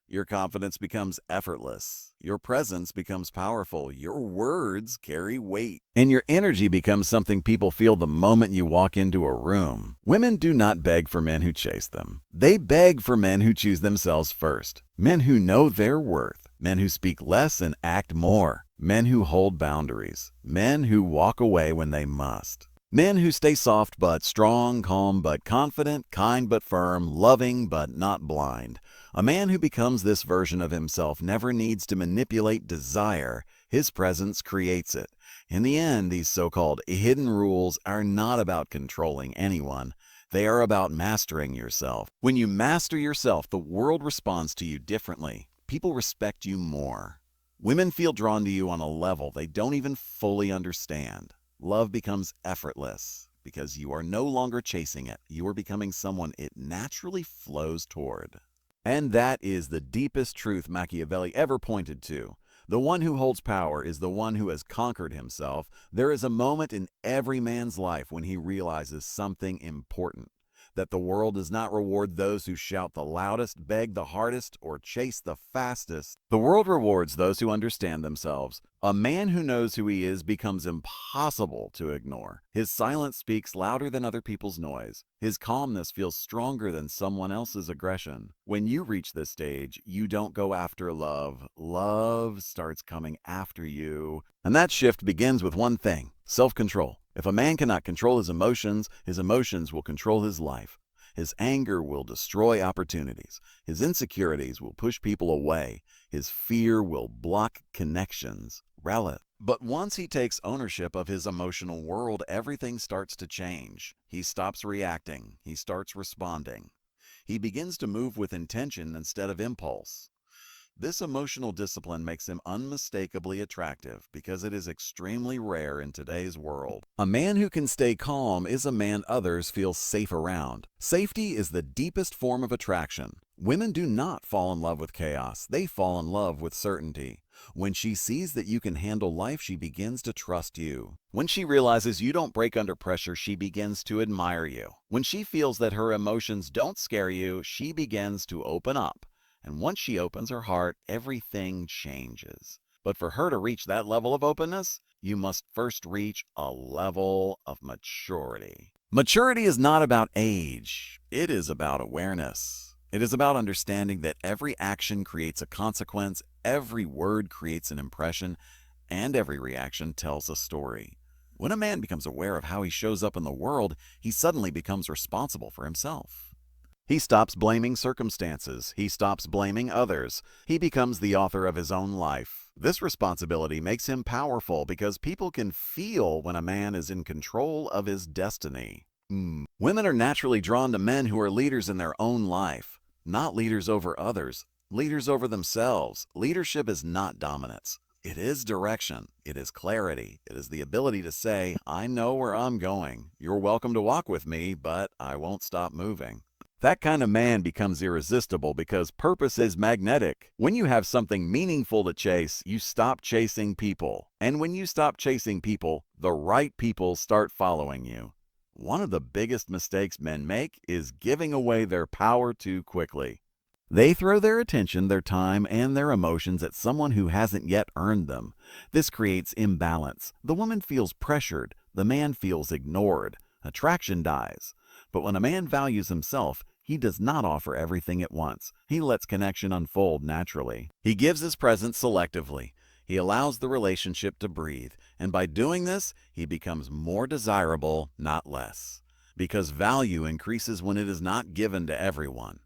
Your confidence becomes effortless. Your presence becomes powerful. Your words carry weight. And your energy becomes something people feel the moment you walk into a room. Women do not beg for men who chase them. They beg for men who choose themselves first. Men who know their worth. Men who speak less and act more. Men who hold boundaries. Men who walk away when they must. Men who stay soft but strong, calm but confident, kind but firm, loving but not blind. A man who becomes this version of himself never needs to manipulate desire. His presence creates it. In the end, these so-called hidden rules are not about controlling anyone. They are about mastering yourself. When you master yourself, the world responds to you differently. People respect you more. Women feel drawn to you on a level they don't even fully understand. Love becomes effortless because you are no longer chasing it. You are becoming someone it naturally flows toward. And that is the deepest truth Machiavelli ever pointed to. The one who holds power is the one who has conquered himself. There is a moment in every man's life when he realizes something important. That the world does not reward those who shout the loudest, beg the hardest, or chase the fastest. The world rewards those who understand themselves. A man who knows who he is becomes impossible to ignore. His silence speaks louder than other people's noise. His calmness feels stronger than someone else's aggression. When you reach this stage, you don't go after love. Love starts coming after you. And that shift begins with one thing: self-control. If a man cannot control his emotions will control his life. His anger will destroy opportunities. His insecurities will push people away. His fear will block connections. But once he takes ownership of his emotional world, everything starts to change. He stops reacting. He starts responding. He begins to move with intention instead of impulse. This emotional discipline makes him unmistakably attractive because it is extremely rare in today's world. A man who can stay calm is a man others feel safe around. Safety is the deepest form of attraction. Women do not fall in love with chaos. They fall in love with certainty. When she sees that you can handle life, she begins to trust you. When she realizes you don't break under pressure, she begins to admire you. When she feels that her emotions don't scare you, she begins to open up. And once she opens her heart, everything changes. But for her to reach that level of openness, you must first reach a level of maturity. Maturity is not about age. It is about awareness. It is about understanding that every action creates a consequence, every word creates an impression, and every reaction tells a story. When a man becomes aware of how he shows up in the world, he suddenly becomes responsible for himself. He stops blaming circumstances. He stops blaming others. He becomes the author of his own life. This responsibility makes him powerful because people can feel when a man is in control of his destiny. Women are naturally drawn to men who are leaders in their own life, not leaders over others, leaders over themselves. Leadership is not dominance. It is direction. It is clarity. It is the ability to say, I know where I'm going. You're welcome to walk with me, but I won't stop moving. That kind of man becomes irresistible because purpose is magnetic. When you have something meaningful to chase, you stop chasing people. And when you stop chasing people, the right people start following you. One of the biggest mistakes men make is giving away their power too quickly. They throw their attention, their time, and their emotions at someone who hasn't yet earned them. This creates imbalance. The woman feels pressured. The man feels ignored. Attraction dies. But when a man values himself, he does not offer everything at once. He lets connection unfold naturally. He gives his presence selectively. He allows the relationship to breathe. And by doing this, he becomes more desirable, not less. Because value increases when it is not given to everyone.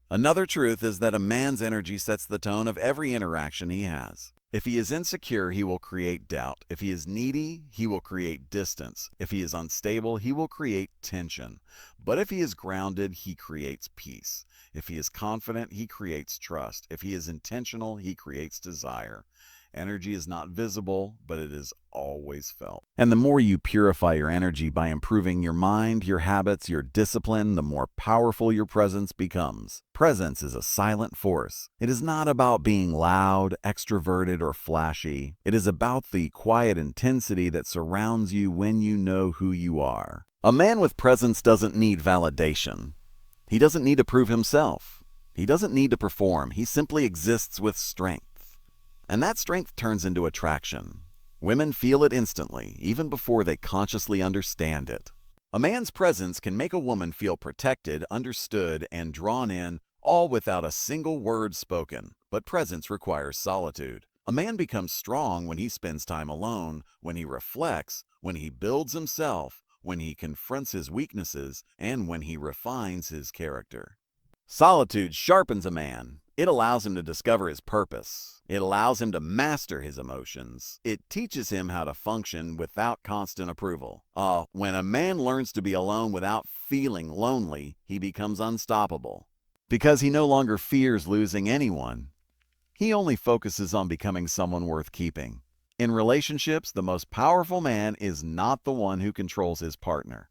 Another truth is that a man's energy sets the tone of every interaction he has. If he is insecure, he will create doubt. If he is needy, he will create distance. If he is unstable, he will create tension. But if he is grounded, he creates peace. If he is confident, he creates trust. If he is intentional, he creates desire. Energy is not visible, but it is always felt. And the more you purify your energy by improving your mind, your habits, your discipline, the more powerful your presence becomes. Presence is a silent force. It is not about being loud, extroverted, or flashy. It is about the quiet intensity that surrounds you when you know who you are. A man with presence doesn't need validation. He doesn't need to prove himself. He doesn't need to perform. He simply exists with strength. And that strength turns into attraction. Women feel it instantly, even before they consciously understand it. A man's presence can make a woman feel protected, understood, and drawn in, all without a single word spoken. But presence requires solitude. A man becomes strong when he spends time alone, when he reflects, when he builds himself, when he confronts his weaknesses, and when he refines his character. Solitude sharpens a man. It allows him to discover his purpose. It allows him to master his emotions. It teaches him how to function without constant approval. When a man learns to be alone without feeling lonely, he becomes unstoppable. Because he no longer fears losing anyone. He only focuses on becoming someone worth keeping. In relationships, the most powerful man is not the one who controls his partner.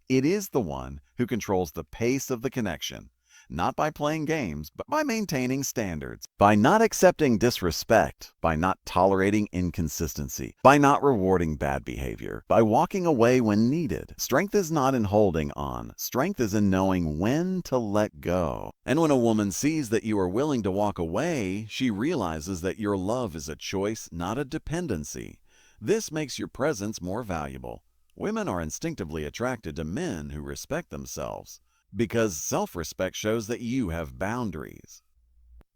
It is the one who controls the pace of the connection. Not by playing games, but by maintaining standards. By not accepting disrespect, by not tolerating inconsistency, by not rewarding bad behavior, by walking away when needed. Strength is not in holding on. Strength is in knowing when to let go. And when a woman sees that you are willing to walk away, she realizes that your love is a choice, not a dependency. This makes your presence more valuable. Women are instinctively attracted to men who respect themselves. Because self-respect shows that you have boundaries.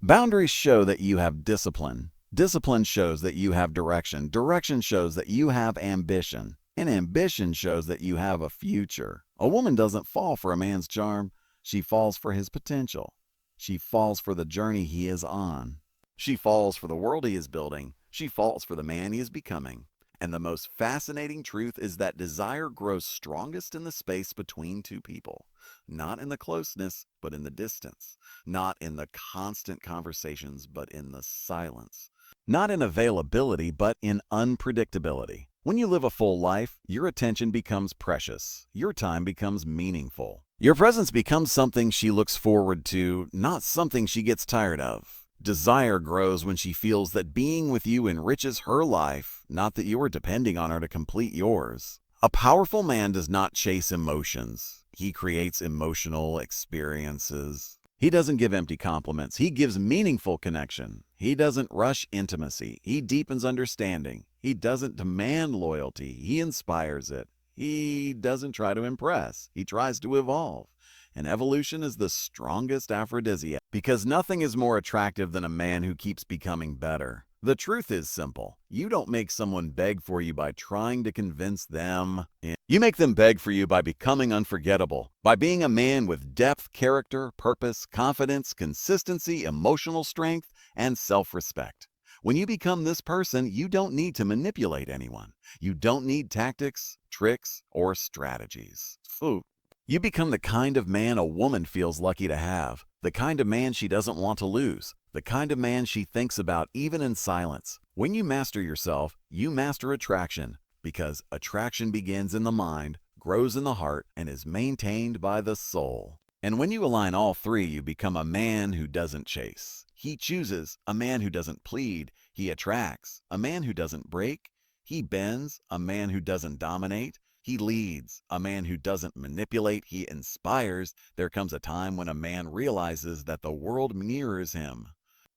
Boundaries show that you have discipline. Discipline shows that you have direction. Direction shows that you have ambition. And ambition shows that you have a future. A woman doesn't fall for a man's charm. She falls for his potential. She falls for the journey he is on. She falls for the world he is building. She falls for the man he is becoming. And the most fascinating truth is that desire grows strongest in the space between two people. Not in the closeness, but in the distance. Not in the constant conversations, but in the silence. Not in availability, but in unpredictability. When you live a full life, your attention becomes precious. Your time becomes meaningful. Your presence becomes something she looks forward to, not something she gets tired of. Desire grows when she feels that being with you enriches her life, not that you are depending on her to complete yours. A powerful man does not chase emotions. He creates emotional experiences. He doesn't give empty compliments. He gives meaningful connection. He doesn't rush intimacy. He deepens understanding. He doesn't demand loyalty. He inspires it. He doesn't try to impress. He tries to evolve. And evolution is the strongest aphrodisiac, because nothing is more attractive than a man who keeps becoming better. The truth is simple. You don't make someone beg for you by trying to convince them. You make them beg for you by becoming unforgettable, by being a man with depth, character, purpose, confidence, consistency, emotional strength, and self-respect. When you become this person, you don't need to manipulate anyone. You don't need tactics, tricks, or strategies. Ooh. You become the kind of man a woman feels lucky to have, the kind of man she doesn't want to lose, the kind of man she thinks about even in silence. When you master yourself, you master attraction, because attraction begins in the mind, grows in the heart, and is maintained by the soul. And when you align all three, you become a man who doesn't chase. He chooses, a man who doesn't plead. He attracts, a man who doesn't break. He bends, a man who doesn't dominate. He leads, a man who doesn't manipulate. He inspires. There comes a time when a man realizes that the world mirrors him.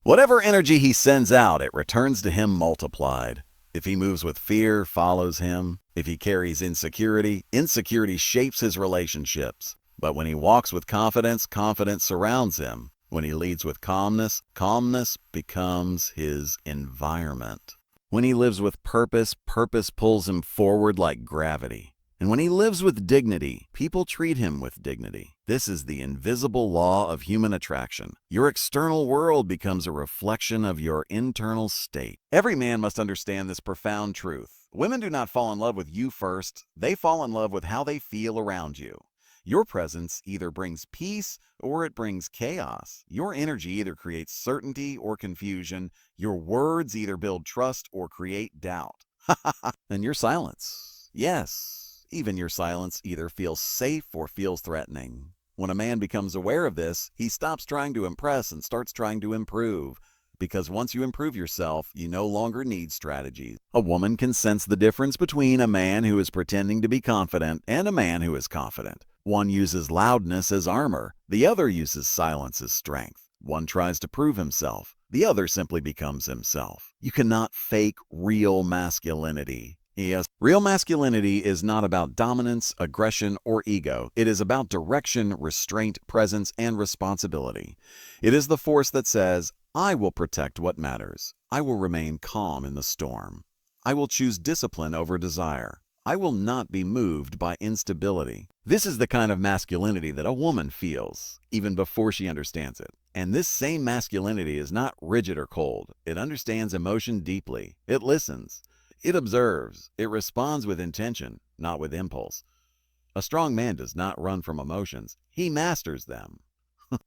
Whatever energy he sends out, it returns to him multiplied. If he moves with fear, follows him. If he carries insecurity, insecurity shapes his relationships. But when he walks with confidence, confidence surrounds him. When he leads with calmness, calmness becomes his environment. When he lives with purpose, purpose pulls him forward like gravity. And when he lives with dignity, people treat him with dignity. This is the invisible law of human attraction. Your external world becomes a reflection of your internal state. Every man must understand this profound truth. Women do not fall in love with you first. They fall in love with how they feel around you. Your presence either brings peace or it brings chaos. Your energy either creates certainty or confusion. Your words either build trust or create doubt. And your silence. Yes. Even your silence either feels safe or feels threatening. When a man becomes aware of this, he stops trying to impress and starts trying to improve. Because once you improve yourself, you no longer need strategies. A woman can sense the difference between a man who is pretending to be confident and a man who is confident. One uses loudness as armor. The other uses silence as strength. One tries to prove himself. The other simply becomes himself. You cannot fake real masculinity. Yes, real masculinity is not about dominance, aggression, or ego. It is about direction, restraint, presence, and responsibility. It is the force that says, I will protect what matters. I will remain calm in the storm. I will choose discipline over desire. I will not be moved by instability. This is the kind of masculinity that a woman feels, even before she understands it. And this same masculinity is not rigid or cold. It understands emotion deeply. It listens. It observes. It responds with intention, not with impulse. A strong man does not run from emotions. He masters them.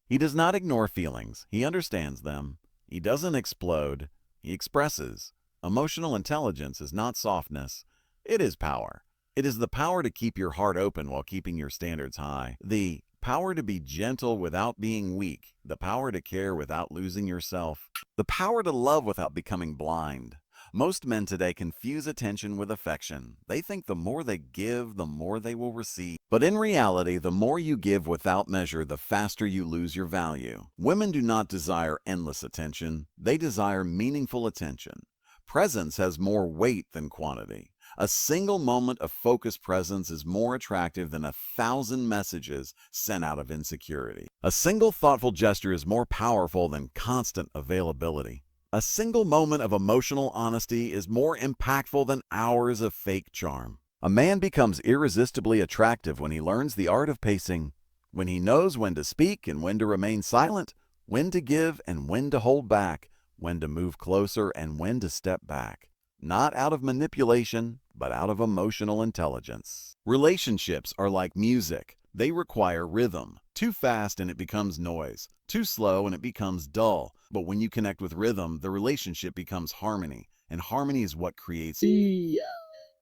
He does not ignore feelings. He understands them. He doesn't explode. He expresses. Emotional intelligence is not softness. It is power. It is the power to keep your heart open while keeping your standards high. The power to be gentle without being weak. The power to care without losing yourself. The power to love without becoming blind. Most men today confuse attention with affection. They think the more they give, the more they will receive. But in reality, the more you give without measure, the faster you lose your value. Women do not desire endless attention. They desire meaningful attention. Presence has more weight than quantity. A single moment of focused presence is more attractive than 1,000 messages sent out of insecurity. A single thoughtful gesture is more powerful than constant availability. A single moment of emotional honesty is more impactful than hours of fake charm. A man becomes irresistibly attractive when he learns the art of pacing, when he knows when to speak and when to remain silent, when to give and when to hold back, when to move closer and when to step back. Not out of manipulation, but out of emotional intelligence. Relationships are like music. They require rhythm. Too fast and it becomes noise. Too slow and it becomes dull. But when you connect with rhythm, the relationship becomes harmony. And harmony is what creates.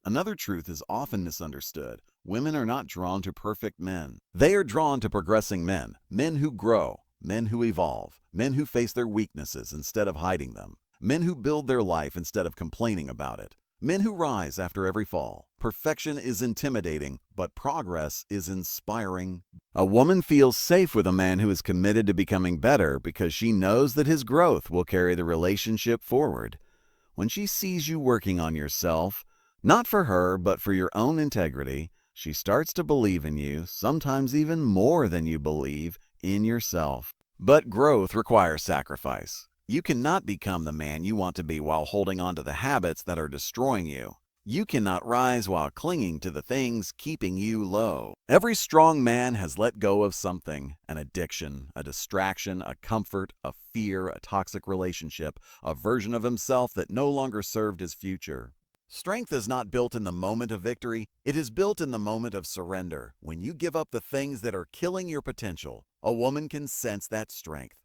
Another truth is often misunderstood. Women are not drawn to perfect men. They are drawn to progressing men. Men who grow. Men who evolve. Men who face their weaknesses instead of hiding them. Men who build their life instead of complaining about it. Men who rise after every fall. Perfection is intimidating, but progress is inspiring. A woman feels safe with a man who is committed to becoming better because she knows that his growth will carry the relationship forward. When she sees you working on yourself, not for her, but for your own integrity, she starts to believe in you, sometimes even more than you believe in yourself. But growth requires sacrifice. You cannot become the man you want to be while holding on to the habits that are destroying you. You cannot rise while clinging to the things keeping you low. Every strong man has let go of something, an addiction, a distraction, a comfort, a fear, a toxic relationship, a version of himself that no longer served his future. Strength is not built in the moment of victory, it is built in the moment of surrender. When you give up the things that are killing your potential, a woman can sense that strength.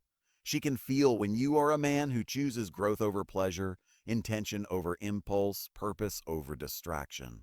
She can feel when you are a man who chooses growth over pleasure, intention over impulse, purpose over distraction.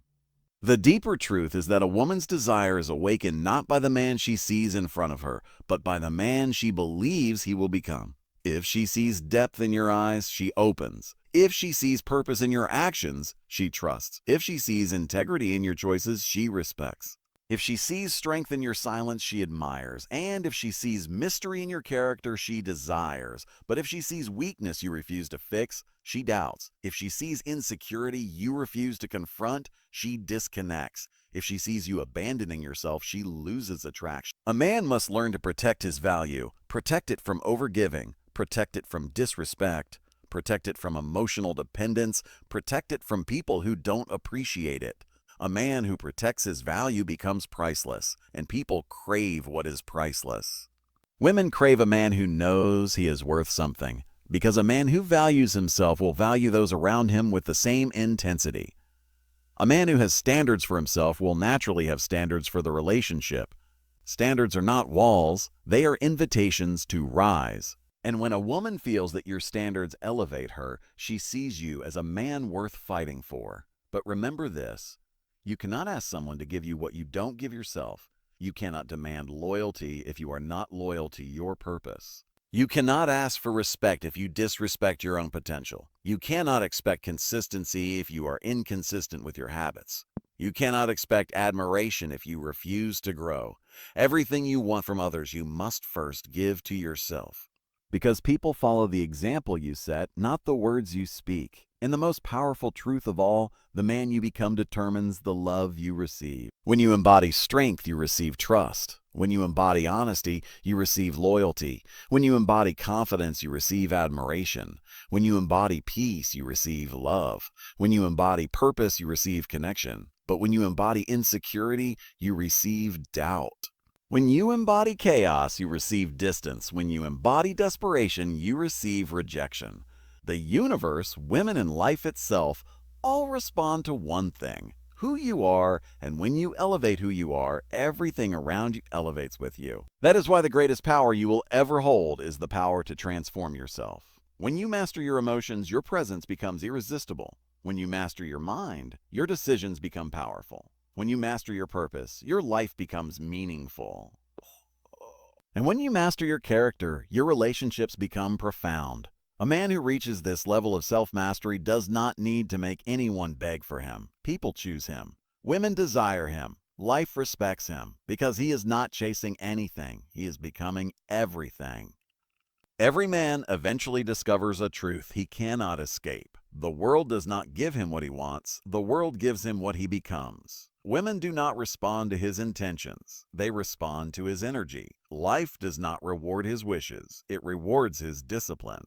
The deeper truth is that a woman's desire is awakened not by the man she sees in front of her, but by the man she believes he will become. If she sees depth in your eyes, she opens. If she sees purpose in your actions, she trusts. If she sees integrity in your choices, she respects. If she sees strength in your silence, she admires. And if she sees mystery in your character, she desires. But if she sees weakness you refuse to fix, she doubts. If she sees insecurity you refuse to confront, she disconnects. If she sees you abandoning yourself, she loses attraction. A man must learn to protect his value, protect it from overgiving, protect it from disrespect, protect it from emotional dependence, protect it from people who don't appreciate it. A man who protects his value becomes priceless, and people crave what is priceless. Women crave a man who knows he is worth something, because a man who values himself will value those around him with the same intensity. A man who has standards for himself will naturally have standards for the relationship. Standards are not walls, they are invitations to rise. And when a woman feels that your standards elevate her, she sees you as a man worth fighting for. But remember this. You cannot ask someone to give you what you don't give yourself. You cannot demand loyalty if you are not loyal to your purpose. You cannot ask for respect if you disrespect your own potential. You cannot expect consistency if you are inconsistent with your habits. You cannot expect admiration if you refuse to grow. Everything you want from others, you must first give to yourself. Because people follow the example you set, not the words you speak. And the most powerful truth of all, the man you become determines the love you receive. When you embody strength, you receive trust. When you embody honesty, you receive loyalty. When you embody confidence, you receive admiration. When you embody peace, you receive love. When you embody purpose, you receive connection. But when you embody insecurity, you receive doubt. When you embody chaos, you receive distance. When you embody desperation, you receive rejection. The universe, women, and life itself all respond to one thing, who you are, and when you elevate who you are, everything around you elevates with you. That is why the greatest power you will ever hold is the power to transform yourself. When you master your emotions, your presence becomes irresistible. When you master your mind, your decisions become powerful. When you master your purpose, your life becomes meaningful. And when you master your character, your relationships become profound. A man who reaches this level of self-mastery does not need to make anyone beg for him. People choose him. Women desire him. Life respects him because he is not chasing anything. He is becoming everything. Every man eventually discovers a truth he cannot escape. The world does not give him what he wants. The world gives him what he becomes. Women do not respond to his intentions. They respond to his energy. Life does not reward his wishes. It rewards his discipline.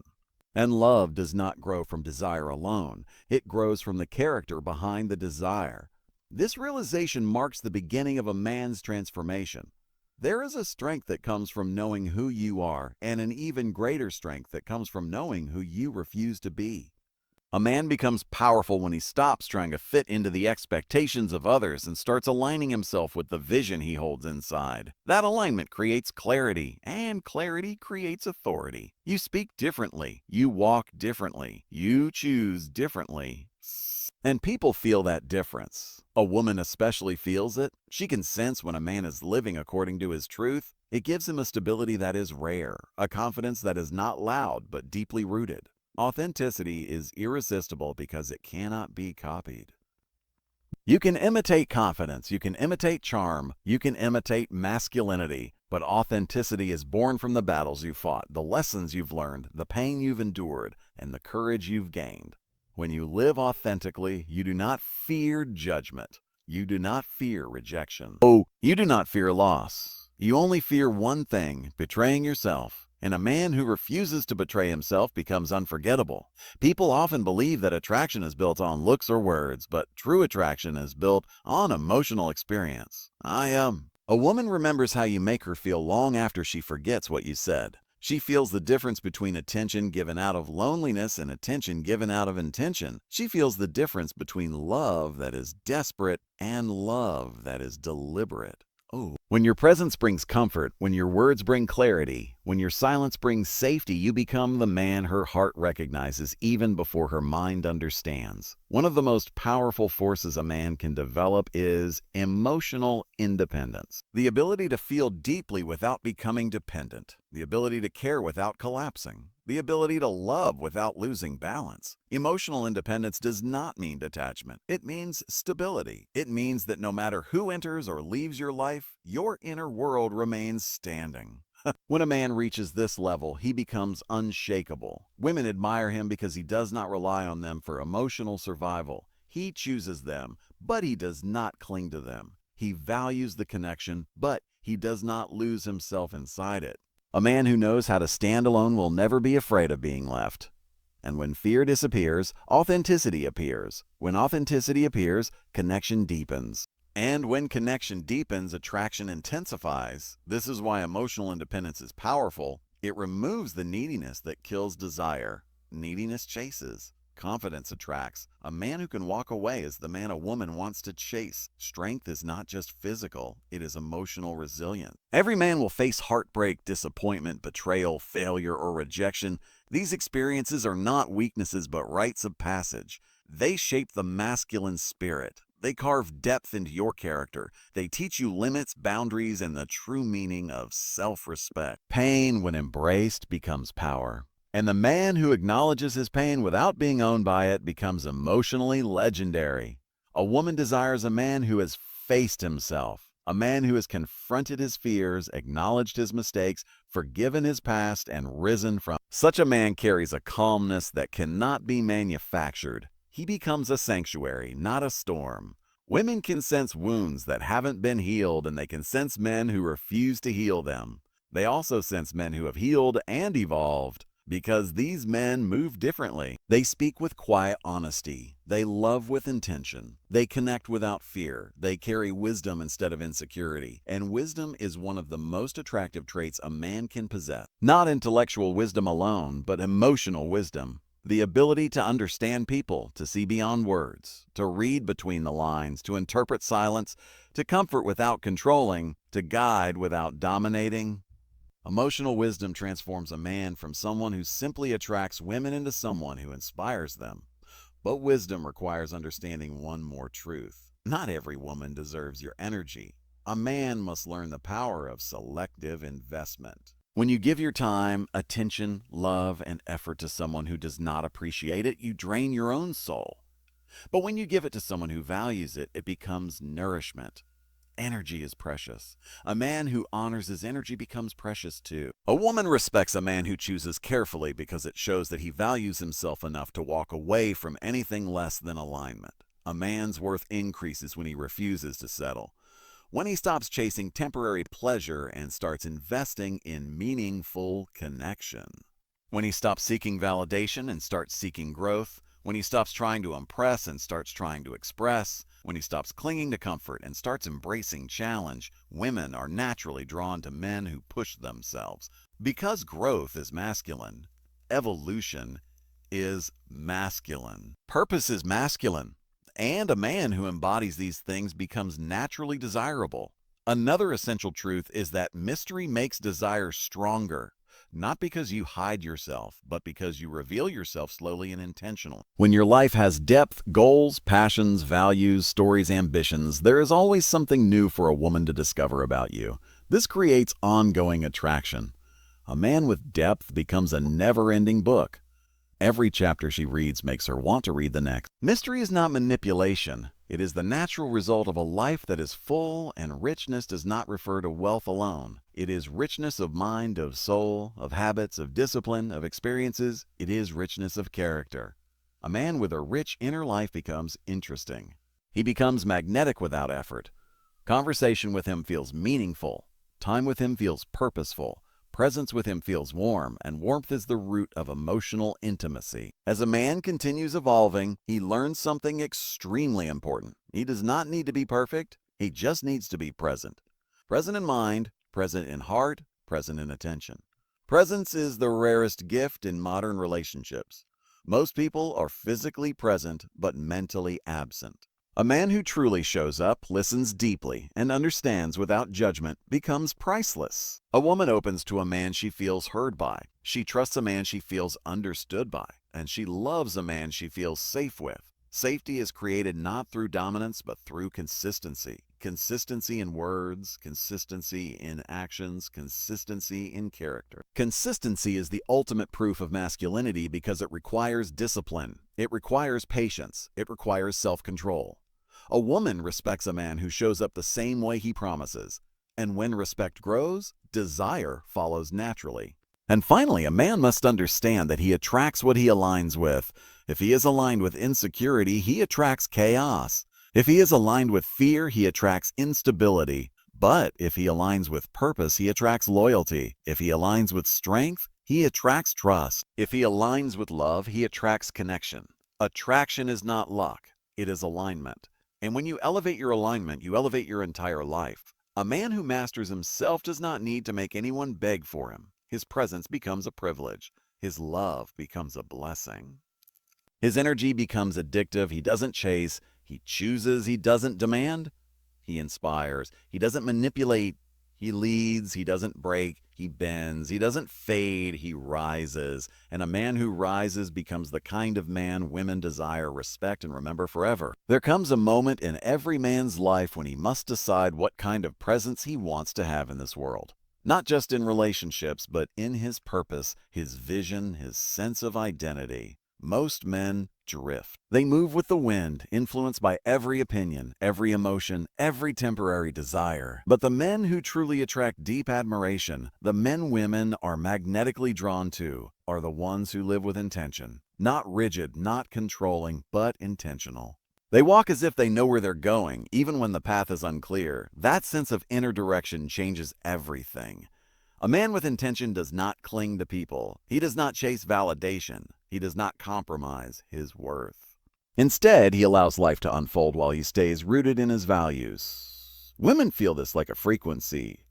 And love does not grow from desire alone. It grows from the character behind the desire. This realization marks the beginning of a man's transformation. There is a strength that comes from knowing who you are, and an even greater strength that comes from knowing who you refuse to be. A man becomes powerful when he stops trying to fit into the expectations of others and starts aligning himself with the vision he holds inside. That alignment creates clarity, and clarity creates authority. You speak differently, you walk differently, you choose differently. And people feel that difference. A woman especially feels it. She can sense when a man is living according to his truth. It gives him a stability that is rare, a confidence that is not loud but deeply rooted. Authenticity is irresistible because it cannot be copied. You can imitate confidence, you can imitate charm, you can imitate masculinity, but authenticity is born from the battles you fought, the lessons you've learned, the pain you've endured, and the courage you've gained. When you live authentically, you do not fear judgment. You do not fear rejection. Oh, you do not fear loss. You only fear one thing, betraying yourself. And a man who refuses to betray himself becomes unforgettable. People often believe that attraction is built on looks or words, but true attraction is built on emotional experience. A woman remembers how you make her feel long after she forgets what you said. She feels the difference between attention given out of loneliness and attention given out of intention. She feels the difference between love that is desperate and love that is deliberate. Oh. When your presence brings comfort, when your words bring clarity, when your silence brings safety, you become the man her heart recognizes even before her mind understands. One of the most powerful forces a man can develop is emotional independence. The ability to feel deeply without becoming dependent. The ability to care without collapsing. The ability to love without losing balance. Emotional independence does not mean detachment. It means stability. It means that no matter who enters or leaves your life, your inner world remains standing. When a man reaches this level, he becomes unshakable. Women admire him because he does not rely on them for emotional survival. He chooses them, but he does not cling to them. He values the connection, but he does not lose himself inside it. A man who knows how to stand alone will never be afraid of being left. And when fear disappears, authenticity appears. When authenticity appears, connection deepens. And when connection deepens, attraction intensifies. This is why emotional independence is powerful. It removes the neediness that kills desire. Neediness chases. Confidence attracts. A man who can walk away is the man a woman wants to chase. Strength is not just physical, it is emotional resilience. Every man will face heartbreak, disappointment, betrayal, failure, or rejection. These experiences are not weaknesses but rites of passage. They shape the masculine spirit. They carve depth into your character. They teach you limits, boundaries, and the true meaning of self-respect. Pain, when embraced, becomes power. And the man who acknowledges his pain without being owned by it becomes emotionally legendary. A woman desires a man who has faced himself, a man who has confronted his fears, acknowledged his mistakes, forgiven his past, and risen from. Such a man carries a calmness that cannot be manufactured. He becomes a sanctuary, not a storm. Women can sense wounds that haven't been healed, and they can sense men who refuse to heal them. They also sense men who have healed and evolved. Because these men move differently. They speak with quiet honesty. They love with intention. They connect without fear. They carry wisdom instead of insecurity. And wisdom is one of the most attractive traits a man can possess. Not intellectual wisdom alone, but emotional wisdom. The ability to understand people, to see beyond words, to read between the lines, to interpret silence, to comfort without controlling, to guide without dominating. Emotional wisdom transforms a man from someone who simply attracts women into someone who inspires them. But wisdom requires understanding one more truth. Not every woman deserves your energy. A man must learn the power of selective investment. When you give your time, attention, love, and effort to someone who does not appreciate it, you drain your own soul. But when you give it to someone who values it, it becomes nourishment. Energy is precious. A man who honors his energy becomes precious too. A woman respects a man who chooses carefully because it shows that he values himself enough to walk away from anything less than alignment. A man's worth increases when he refuses to settle. When he stops chasing temporary pleasure and starts investing in meaningful connection. When he stops seeking validation and starts seeking growth. When he stops trying to impress and starts trying to express. When he stops clinging to comfort and starts embracing challenge, women are naturally drawn to men who push themselves. Because growth is masculine, evolution is masculine. Purpose is masculine. And a man who embodies these things becomes naturally desirable. Another essential truth is that mystery makes desire stronger. Not because you hide yourself, but because you reveal yourself slowly and intentionally. When your life has depth, goals, passions, values, stories, ambitions, there is always something new for a woman to discover about you. This creates ongoing attraction. A man with depth becomes a never-ending book. Every chapter she reads makes her want to read the next. Mystery is not manipulation. It is the natural result of a life that is full, and richness does not refer to wealth alone. It is richness of mind, of soul, of habits, of discipline, of experiences. It is richness of character. A man with a rich inner life becomes interesting. He becomes magnetic without effort. Conversation with him feels meaningful. Time with him feels purposeful. Presence with him feels warm, and warmth is the root of emotional intimacy. As a man continues evolving, he learns something extremely important. He does not need to be perfect, he just needs to be present. Present in mind, present in heart, present in attention. Presence is the rarest gift in modern relationships. Most people are physically present but mentally absent. A man who truly shows up, listens deeply, and understands without judgment becomes priceless. A woman opens to a man she feels heard by. She trusts a man she feels understood by, and she loves a man she feels safe with. Safety is created not through dominance but through consistency. Consistency in words, consistency in actions, consistency in character. Consistency is the ultimate proof of masculinity because it requires discipline. It requires patience. It requires self-control. A woman respects a man who shows up the same way he promises. And when respect grows, desire follows naturally. And finally, a man must understand that he attracts what he aligns with. If he is aligned with insecurity, he attracts chaos. If he is aligned with fear, he attracts instability. But if he aligns with purpose, he attracts loyalty. If he aligns with strength, he attracts trust. If he aligns with love, he attracts connection. Attraction is not luck, it is alignment. And when you elevate your alignment, you elevate your entire life. A man who masters himself does not need to make anyone beg for him. His presence becomes a privilege. His love becomes a blessing. His energy becomes addictive. He doesn't chase. He chooses. He doesn't demand. He inspires. He doesn't manipulate. He leads. He doesn't break. He bends. He doesn't fade. He rises. And a man who rises becomes the kind of man women desire, respect, and remember forever. There comes a moment in every man's life when he must decide what kind of presence he wants to have in this world. Not just in relationships, but in his purpose, his vision, his sense of identity. Most men drift. They move with the wind, influenced by every opinion, every emotion, every temporary desire. But the men who truly attract deep admiration, the men women are magnetically drawn to, are the ones who live with intention. Not rigid, not controlling, but intentional. They walk as if they know where they're going, even when the path is unclear. That sense of inner direction changes everything. A man with intention does not cling to people. He does not chase validation. He does not compromise his worth. Instead, he allows life to unfold while he stays rooted in his values. Women feel this like a frequency,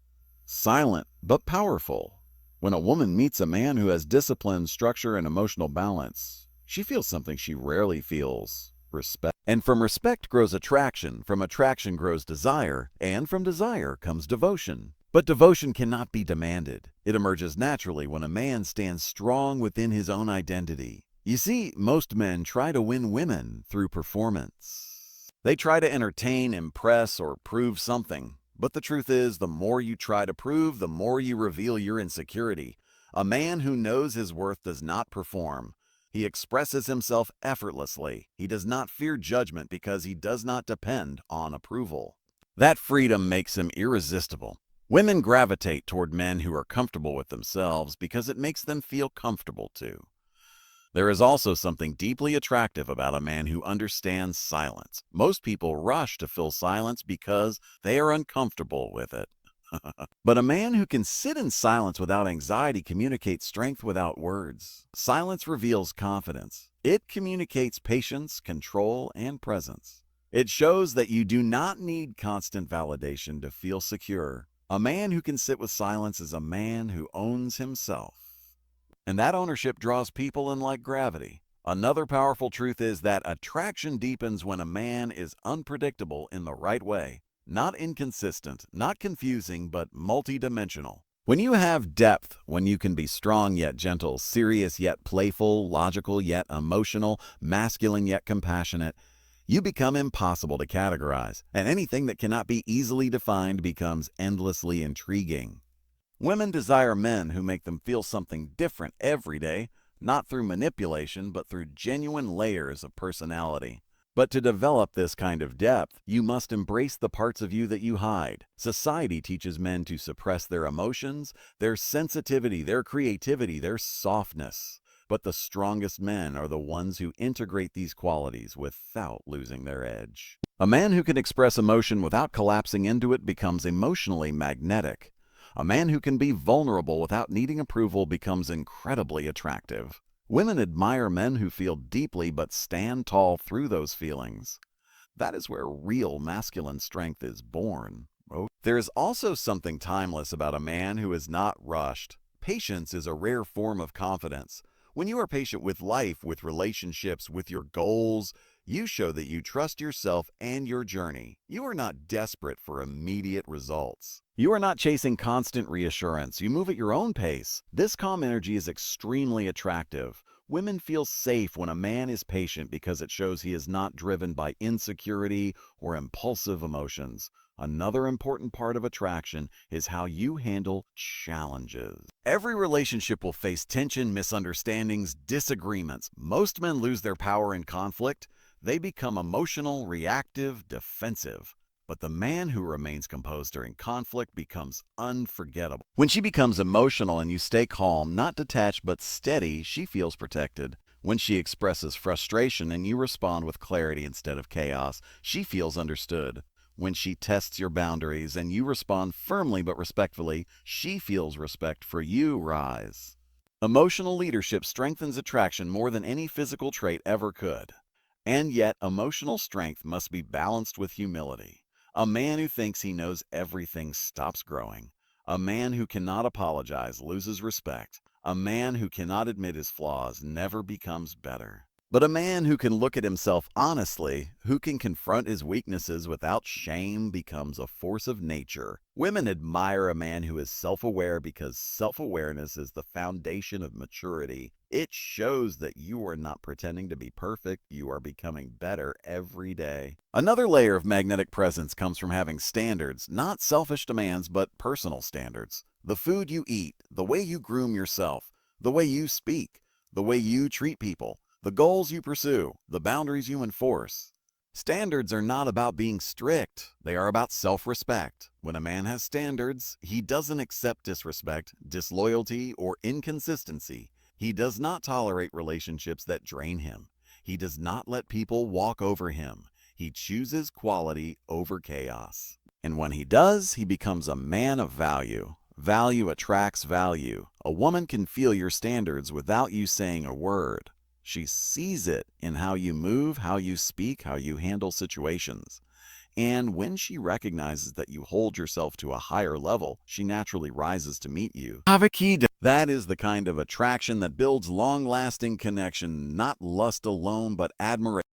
silent but powerful. When a woman meets a man who has discipline, structure, and emotional balance, she feels something she rarely feels: respect. And from respect grows attraction, from attraction grows desire, and from desire comes devotion. But devotion cannot be demanded. It emerges naturally when a man stands strong within his own identity. You see, most men try to win women through performance. They try to entertain, impress, or prove something. But the truth is, the more you try to prove, the more you reveal your insecurity. A man who knows his worth does not perform. He expresses himself effortlessly. He does not fear judgment because he does not depend on approval. That freedom makes him irresistible. Women gravitate toward men who are comfortable with themselves because it makes them feel comfortable too. There is also something deeply attractive about a man who understands silence. Most people rush to fill silence because they are uncomfortable with it. But a man who can sit in silence without anxiety communicates strength without words. Silence reveals confidence. It communicates patience, control, and presence. It shows that you do not need constant validation to feel secure. A man who can sit with silence is a man who owns himself. And that ownership draws people in like gravity. Another powerful truth is that attraction deepens when a man is unpredictable in the right way. Not inconsistent, not confusing, but multidimensional. When you have depth, when you can be strong yet gentle, serious yet playful, logical yet emotional, masculine yet compassionate, you become impossible to categorize, and anything that cannot be easily defined becomes endlessly intriguing. Women desire men who make them feel something different every day, not through manipulation, but through genuine layers of personality. But to develop this kind of depth, you must embrace the parts of you that you hide. Society teaches men to suppress their emotions, their sensitivity, their creativity, their softness. But the strongest men are the ones who integrate these qualities without losing their edge. A man who can express emotion without collapsing into it becomes emotionally magnetic. A man who can be vulnerable without needing approval becomes incredibly attractive. Women admire men who feel deeply but stand tall through those feelings. That is where real masculine strength is born. There is also something timeless about a man who is not rushed. Patience is a rare form of confidence. When you are patient with life, with relationships, with your goals, you show that you trust yourself and your journey. You are not desperate for immediate results. You are not chasing constant reassurance. You move at your own pace. This calm energy is extremely attractive. Women feel safe when a man is patient because it shows he is not driven by insecurity or impulsive emotions. Another important part of attraction is how you handle challenges. Every relationship will face tension, misunderstandings, disagreements. Most men lose their power in conflict. They become emotional, reactive, defensive. But the man who remains composed during conflict becomes unforgettable. When she becomes emotional and you stay calm, not detached but steady, she feels protected. When she expresses frustration and you respond with clarity instead of chaos, she feels understood. When she tests your boundaries and you respond firmly but respectfully, she feels respect for you rise. Emotional leadership strengthens attraction more than any physical trait ever could. And yet, emotional strength must be balanced with humility. A man who thinks he knows everything stops growing. A man who cannot apologize loses respect. A man who cannot admit his flaws never becomes better. But a man who can look at himself honestly, who can confront his weaknesses without shame, becomes a force of nature. Women admire a man who is self-aware because self-awareness is the foundation of maturity. It shows that you are not pretending to be perfect, you are becoming better every day. Another layer of magnetic presence comes from having standards, not selfish demands, but personal standards. The food you eat, the way you groom yourself, the way you speak, the way you treat people, the goals you pursue, the boundaries you enforce. Standards are not about being strict. They are about self-respect. When a man has standards, he doesn't accept disrespect, disloyalty, or inconsistency. He does not tolerate relationships that drain him. He does not let people walk over him. He chooses quality over chaos. And when he does, he becomes a man of value. Value attracts value. A woman can feel your standards without you saying a word. She sees it in how you move, how you speak, how you handle situations. And when she recognizes that you hold yourself to a higher level, she naturally rises to meet you. That is the kind of attraction that builds long-lasting connection, not lust alone, but admiration.